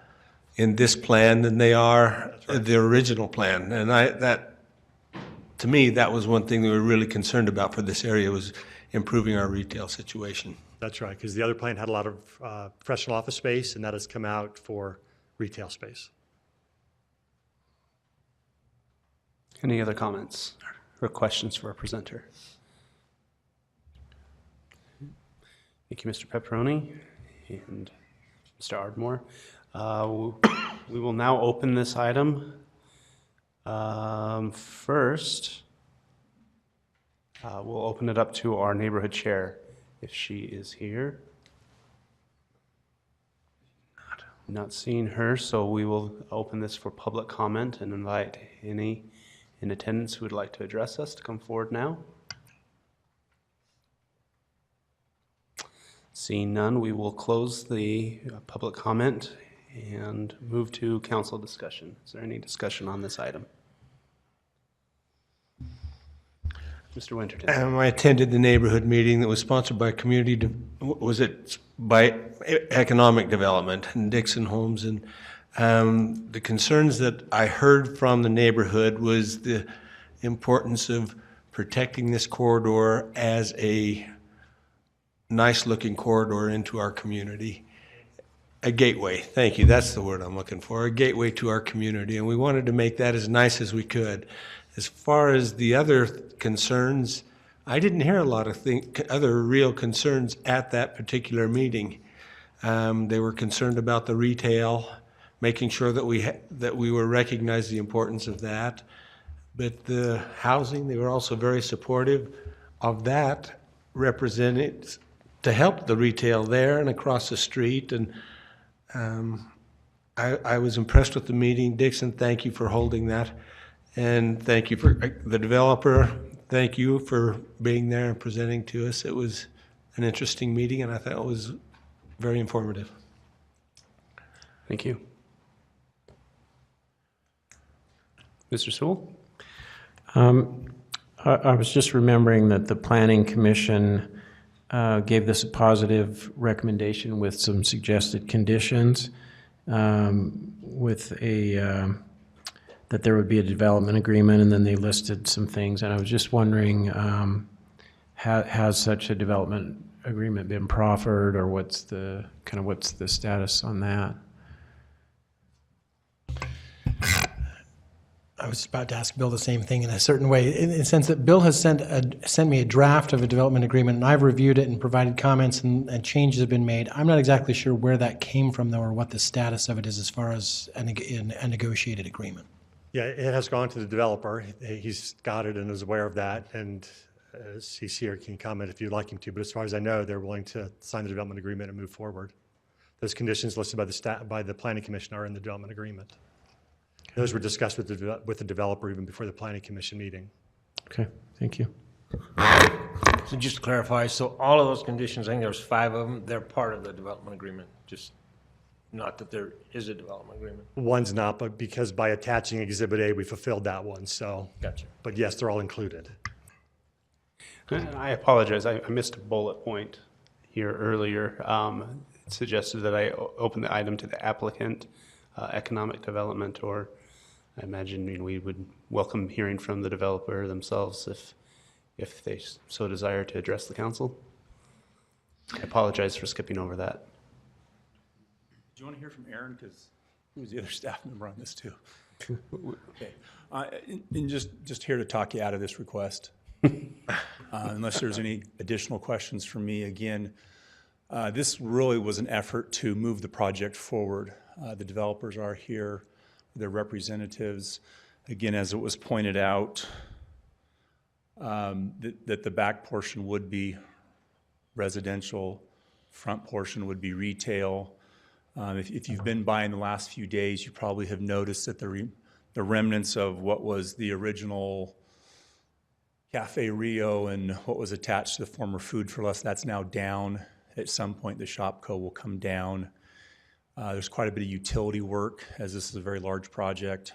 in this plan than they are the original plan. And to me, that was one thing that we were really concerned about for this area, was improving our retail situation. That's right, because the other plan had a lot of professional office space, and that has come out for retail space. Any other comments or questions for our presenter? Thank you, Mr. Pepperoni and Mr. Ardmore. We will now open this item. First, we'll open it up to our neighborhood chair, if she is here. Not seeing her, so we will open this for public comment and invite any in attendance who would like to address us to come forward now. Seeing none, we will close the public comment and move to council discussion. Is there any discussion on this item? Mr. Winterton. I attended the neighborhood meeting that was sponsored by by Economic Development and Dixon Homes, and the concerns that I heard from the neighborhood was the importance of protecting this corridor as a nice-looking corridor into our community. A gateway, thank you, that's the word I'm looking for, a gateway to our community, and we wanted to make that as nice as we could. As far as the other concerns, I didn't hear a lot of other real concerns at that particular meeting. They were concerned about the retail, making sure that we were recognize the importance of that. But the housing, they were also very supportive of that, represented to help the retail there and across the street. And I was impressed with the meeting. Dixon, thank you for holding that. And thank you for the developer. Thank you for being there and presenting to us. It was an interesting meeting, and I thought it was very informative. Thank you. Mr. Sewell? I was just remembering that the Planning Commission gave this a positive recommendation with some suggested conditions, with a that there would be a development agreement, and then they listed some things. And I was just wondering, has such a development agreement been proffered, or what's the status on that? I was about to ask Bill the same thing in a certain way, in the sense that Bill has sent me a draft of a development agreement, and I've reviewed it and provided comments, and changes have been made. I'm not exactly sure where that came from, though, or what the status of it is as far as a negotiated agreement. Yeah, it has gone to the developer. He's got it and is aware of that, and he's here, can comment if you'd like him to, but as far as I know, they're willing to sign the development agreement and move forward. Those conditions listed by the Planning Commission are in the development agreement. Those were discussed with the developer even before the Planning Commission meeting. Okay, thank you. So just to clarify, so all of those conditions, I think there's 5 of them, they're part of the development agreement, just not that there is a development agreement. One's not, but because by attaching Exhibit A, we fulfilled that one, so. Gotcha. But yes, they're all included. I apologize. I missed a bullet point here earlier. It suggested that I open the item to the applicant, economic development, or I imagine we would welcome hearing from the developer themselves if they so desire to address the council. I apologize for skipping over that. Do you want to hear from Aaron? Because he was the other staff member on this too. Okay. And just here to talk you out of this request. Unless there's any additional questions from me. Again, this really was an effort to move the project forward. The developers are here, their representatives. Again, as it was pointed out, that the back portion would be residential, front portion would be retail. If you've been by in the last few days, you probably have noticed that the remnants of what was the original Cafe Rio and what was attached to the former Food for Less, that's now down. At some point, the Shopco will come down. There's quite a bit of utility work, as this is a very large project.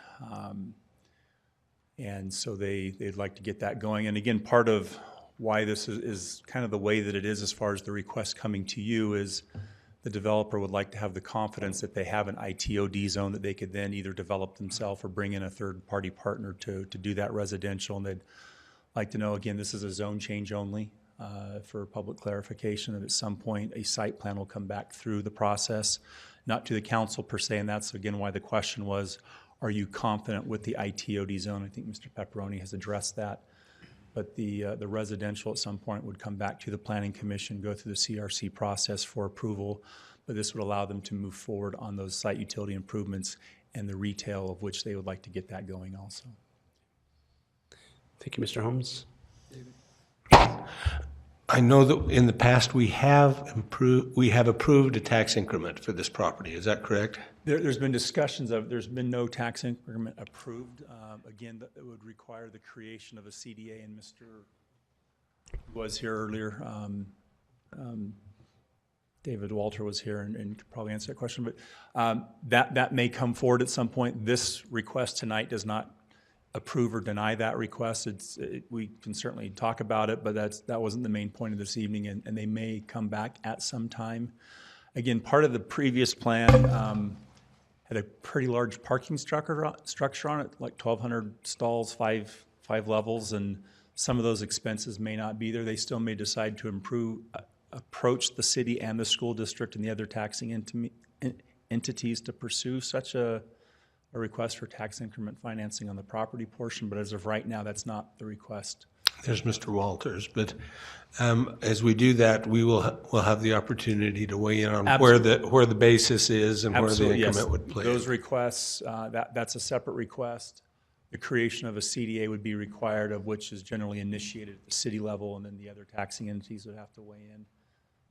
And so they'd like to get that going. And again, part of why this is kind of the way that it is as far as the request coming to you is the developer would like to have the confidence that they have an ITOD zone that they could then either develop themselves or bring in a third-party partner to do that residential. And they'd like to know, again, this is a zone change only for public clarification, that at some point a site plan will come back through the process, not to the council per se, and that's again why the question was, are you confident with the ITOD zone? I think Mr. Pepperoni has addressed that. But the residential at some point would come back to the Planning Commission, go through the CRC process for approval, but this would allow them to move forward on those site utility improvements and the retail, of which they would like to get that going also. Thank you, Mr. Holmes. I know that in the past we have approved a tax increment for this property. Is that correct? There's been discussions of, there's been no tax increment approved. Again, it would require the creation of a CDA, and Mr. was here earlier. David Walter was here and could probably answer that question, but that may come forward at some point. This request tonight does not approve or deny that request. We can certainly talk about it, but that wasn't the main point of this evening, and they may come back at some time. Again, part of the previous plan had a pretty large parking structure on it, like 1,200 stalls, five levels, and some of those expenses may not be there. They still may decide to approach the city and the school district and the other taxing entities to pursue such a request for tax increment financing on the property portion, but as of right now, that's not the request. There's Mr. Walters, but as we do that, we'll have the opportunity to weigh in on where the basis is and where the increment would play. Those requests, that's a separate request. The creation of a CDA would be required, of which is generally initiated at the city level, and then the other taxing entities would have to weigh in.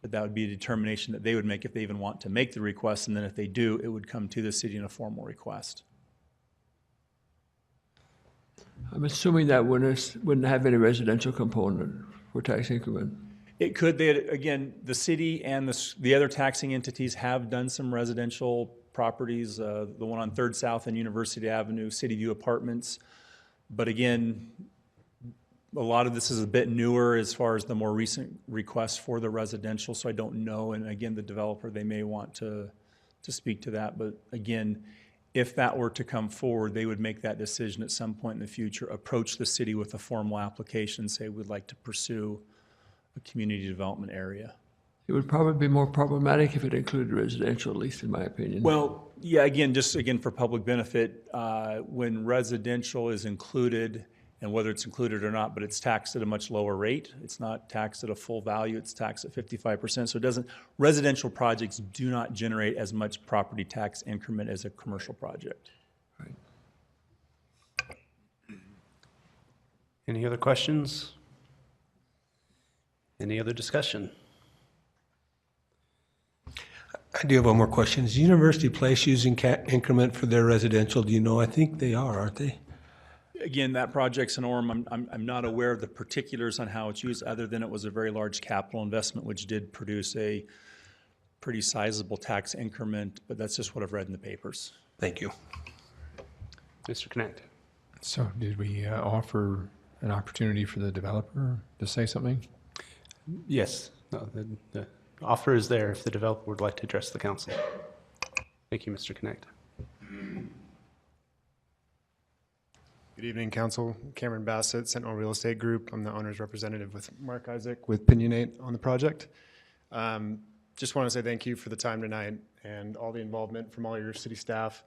But that would be a determination that they would make if they even want to make the request, and then if they do, it would come to the city in a formal request. I'm assuming that wouldn't have any residential component for tax increment. It could. Again, the city and the other taxing entities have done some residential properties, the one on 3rd South and University Avenue, City View Apartments. But again, a lot of this is a bit newer as far as the more recent requests for the residential, so I don't know. And again, the developer, they may want to speak to that. But again, if that were to come forward, they would make that decision at some point in the future, approach the city with a formal application, say we'd like to pursue a community development area. It would probably be more problematic if it included residential, at least in my opinion. Well, yeah, again, just again for public benefit, when residential is included, and whether it's included or not, but it's taxed at a much lower rate. It's not taxed at a full value, it's taxed at 55%. So it doesn't, residential projects do not generate as much property tax increment as a commercial project. Right. Any other questions? Any other discussion? I do have one more question. Is University Place using increment for their residential? Do you know? I think they are, aren't they? Again, that project's an ORM. I'm not aware of the particulars on how it's used, other than it was a very large capital investment, which did produce a pretty sizable tax increment, but that's just what I've read in the papers. Thank you. Mr. Connect. So did we offer an opportunity for the developer to say something? Yes, no, the offer is there if the developer would like to address the council. Thank you, Mr. Connect. Good evening, Council. Cameron Bassett, Sentinel Real Estate Group. I'm the owner's representative with Mark Isaac with Opinionate on the project. Just want to say thank you for the time tonight and all the involvement from all your city staff.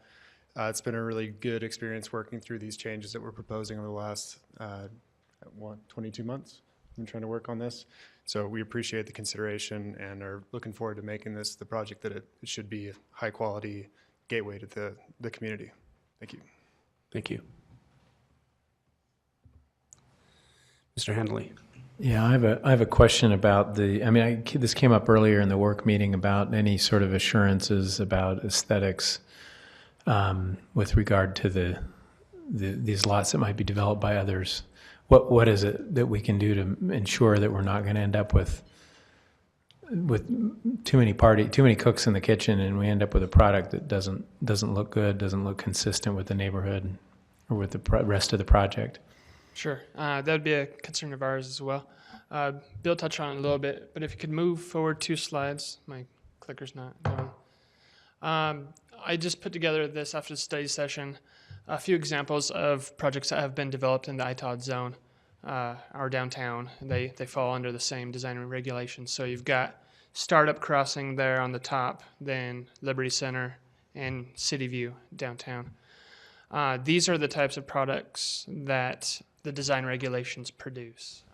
It's been a really good experience working through these changes that we're proposing over the last 22 months. I've been trying to work on this. So we appreciate the consideration and are looking forward to making this the project that it should be, a high quality gateway to the community. Thank you. Thank you. Mr. Handley. Yeah, I have a question about this came up earlier in the work meeting about any sort of assurances about aesthetics with regard to these lots that might be developed by others. What is it that we can do to ensure that we're not going to end up with too many cooks in the kitchen, and we end up with a product that doesn't look good, doesn't look consistent with the neighborhood or with the rest of the project? Sure, that would be a concern of ours as well. Bill touched on it a little bit, but if you could move forward 2 slides, my clicker's not going. I just put together this after the study session, a few examples of projects that have been developed in the ITOD zone, our downtown. They fall under the same design and regulations. So you've got Startup Crossing there on the top, then Liberty Center and City View downtown. These are the types of products that the design regulations produce.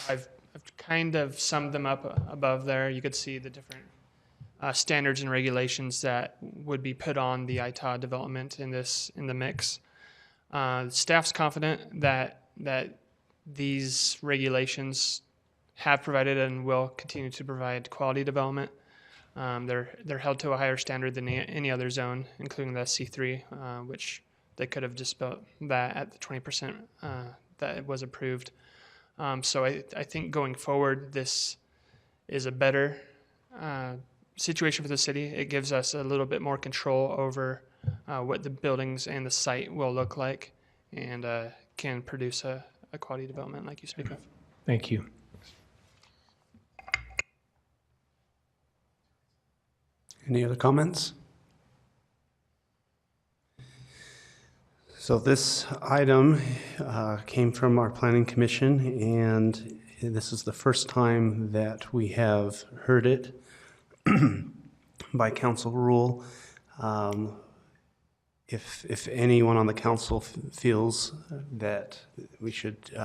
I've kind of summed them up above there. You could see the different standards and regulations that would be put on the ITOD development in the mix. Staff's confident that these regulations have provided and will continue to provide quality development. They're held to a higher standard than any other zone, including the C3, which they could have just built that at the 20% that it was approved. So I think going forward, this is a better situation for the city. It gives us a little bit more control over what the buildings and the site will look like, and can produce a quality development like you speak of. Thank you. Any other comments? So this item came from our Planning Commission, and this is the first time that we have heard it by council rule. If anyone on the council feels that we should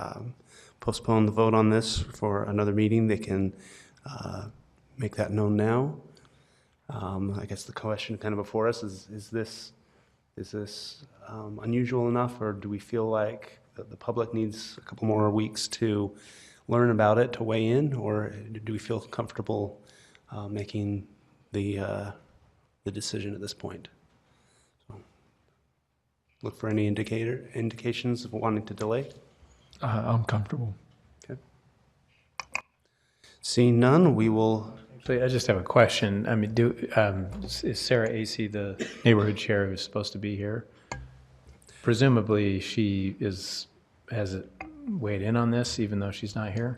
postpone the vote on this for another meeting, they can make that known now. I guess the question kind of before us is this unusual enough, or do we feel like the public needs a couple more weeks to learn about it, to weigh in, or do we feel comfortable making the decision at this point? So, look for any indications of wanting to delay. I'm comfortable. Okay. Seeing none, we will So I just have a question. I mean, is Sarah Acey the neighborhood chair who's supposed to be here? Presumably, she has weighed in on this, even though she's not here,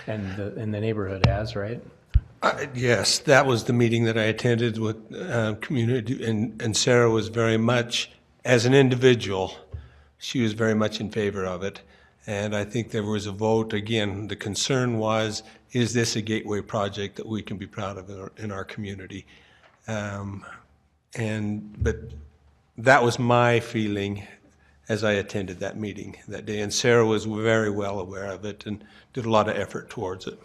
and the neighborhood has, right? Yes, that was the meeting that I attended with community, and Sarah was very much, as an individual, she was very much in favor of it. And I think there was a vote, again, the concern was, is this a gateway project that we can be proud of in our community? But that was my feeling as I attended that meeting that day. And Sarah was very well aware of it and did a lot of effort towards it.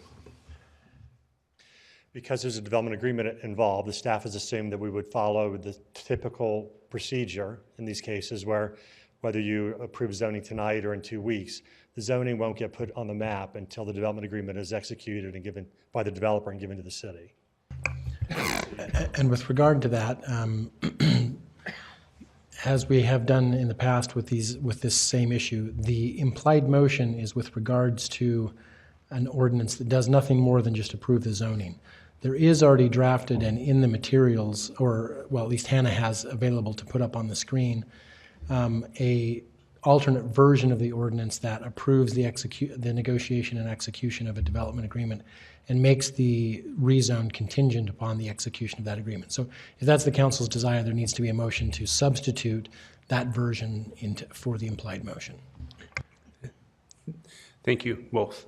Because there's a development agreement involved, the staff has assumed that we would follow the typical procedure in these cases where whether you approve zoning tonight or in 2 weeks, the zoning won't get put on the map until the development agreement is executed and given by the developer and given to the city. And with regard to that, as we have done in the past with this same issue, the implied motion is with regards to an ordinance that does nothing more than just approve the zoning. There is already drafted and in the materials, or well, at least Hannah has available to put up on the screen, a alternate version of the ordinance that approves the negotiation and execution of a development agreement and makes the rezone contingent upon the execution of that agreement. So if that's the council's desire, there needs to be a motion to substitute that version for the implied motion. Thank you, both.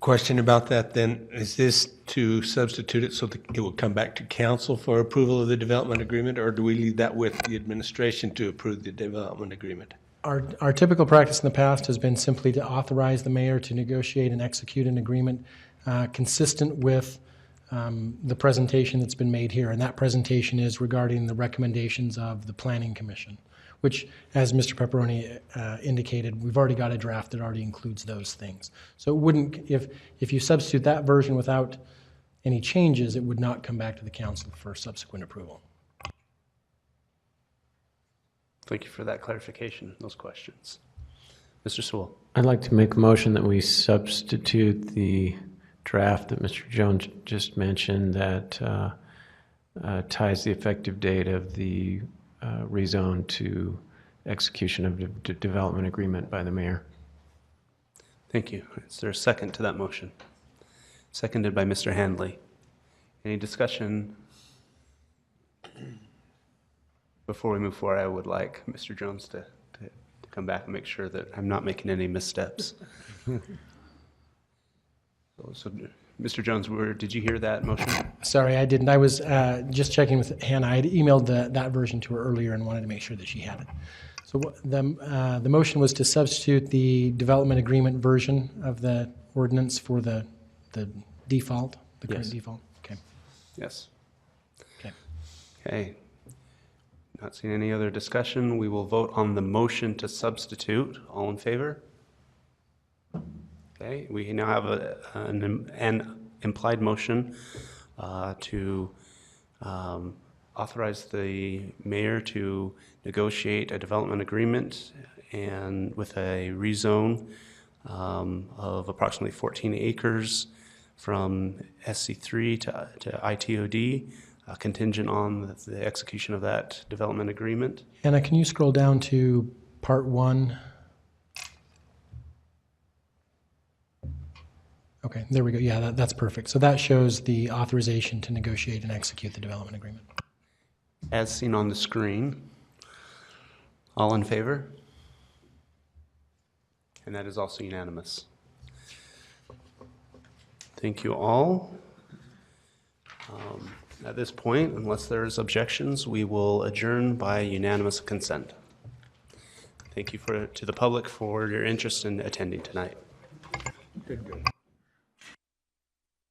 Question about that then, is this to substitute it so that it will come back to council for approval of the development agreement, or do we leave that with the administration to approve the development agreement? Our typical practice in the past has been simply to authorize the mayor to negotiate and execute an agreement consistent with the presentation that's been made here. And that presentation is regarding the recommendations of the Planning Commission, which, as Mr. Pepperoni indicated, we've already got a draft that already includes those things. So it wouldn't, if you substitute that version without any changes, it would not come back to the council for subsequent approval. Thank you for that clarification, those questions. Mr. Sewell. I'd like to make a motion that we substitute the draft that Mr. Jones just mentioned that ties the effective date of the rezone to execution of the development agreement by the mayor. Thank you. Is there a second to that motion? Seconded by Mr. Handley. Any discussion? Before we move forward, I would like Mr. Jones to come back and make sure that I'm not making any missteps. So, Mr. Jones, did you hear that motion? Sorry, I didn't. I was just checking with Hannah. I had emailed that version to her earlier and wanted to make sure that she had it. So the motion was to substitute the development agreement version of the ordinance for the default, the current default. Okay. Yes. Okay. Okay. Not seeing any other discussion. We will vote on the motion to substitute. All in favor? Okay. We now have an implied motion to authorize the mayor to negotiate a development agreement and with a rezone of approximately 14 acres from SC3 to ITOD, contingent on the execution of that development agreement. Hannah, can you scroll down to part 1? Okay, there we go. Yeah, that's perfect. So that shows the authorization to negotiate and execute the development agreement. As seen on the screen. All in favor? And that is also unanimous. Thank you all. At this point, unless there's objections, we will adjourn by unanimous consent. Thank you to the public for your interest in attending tonight. Good.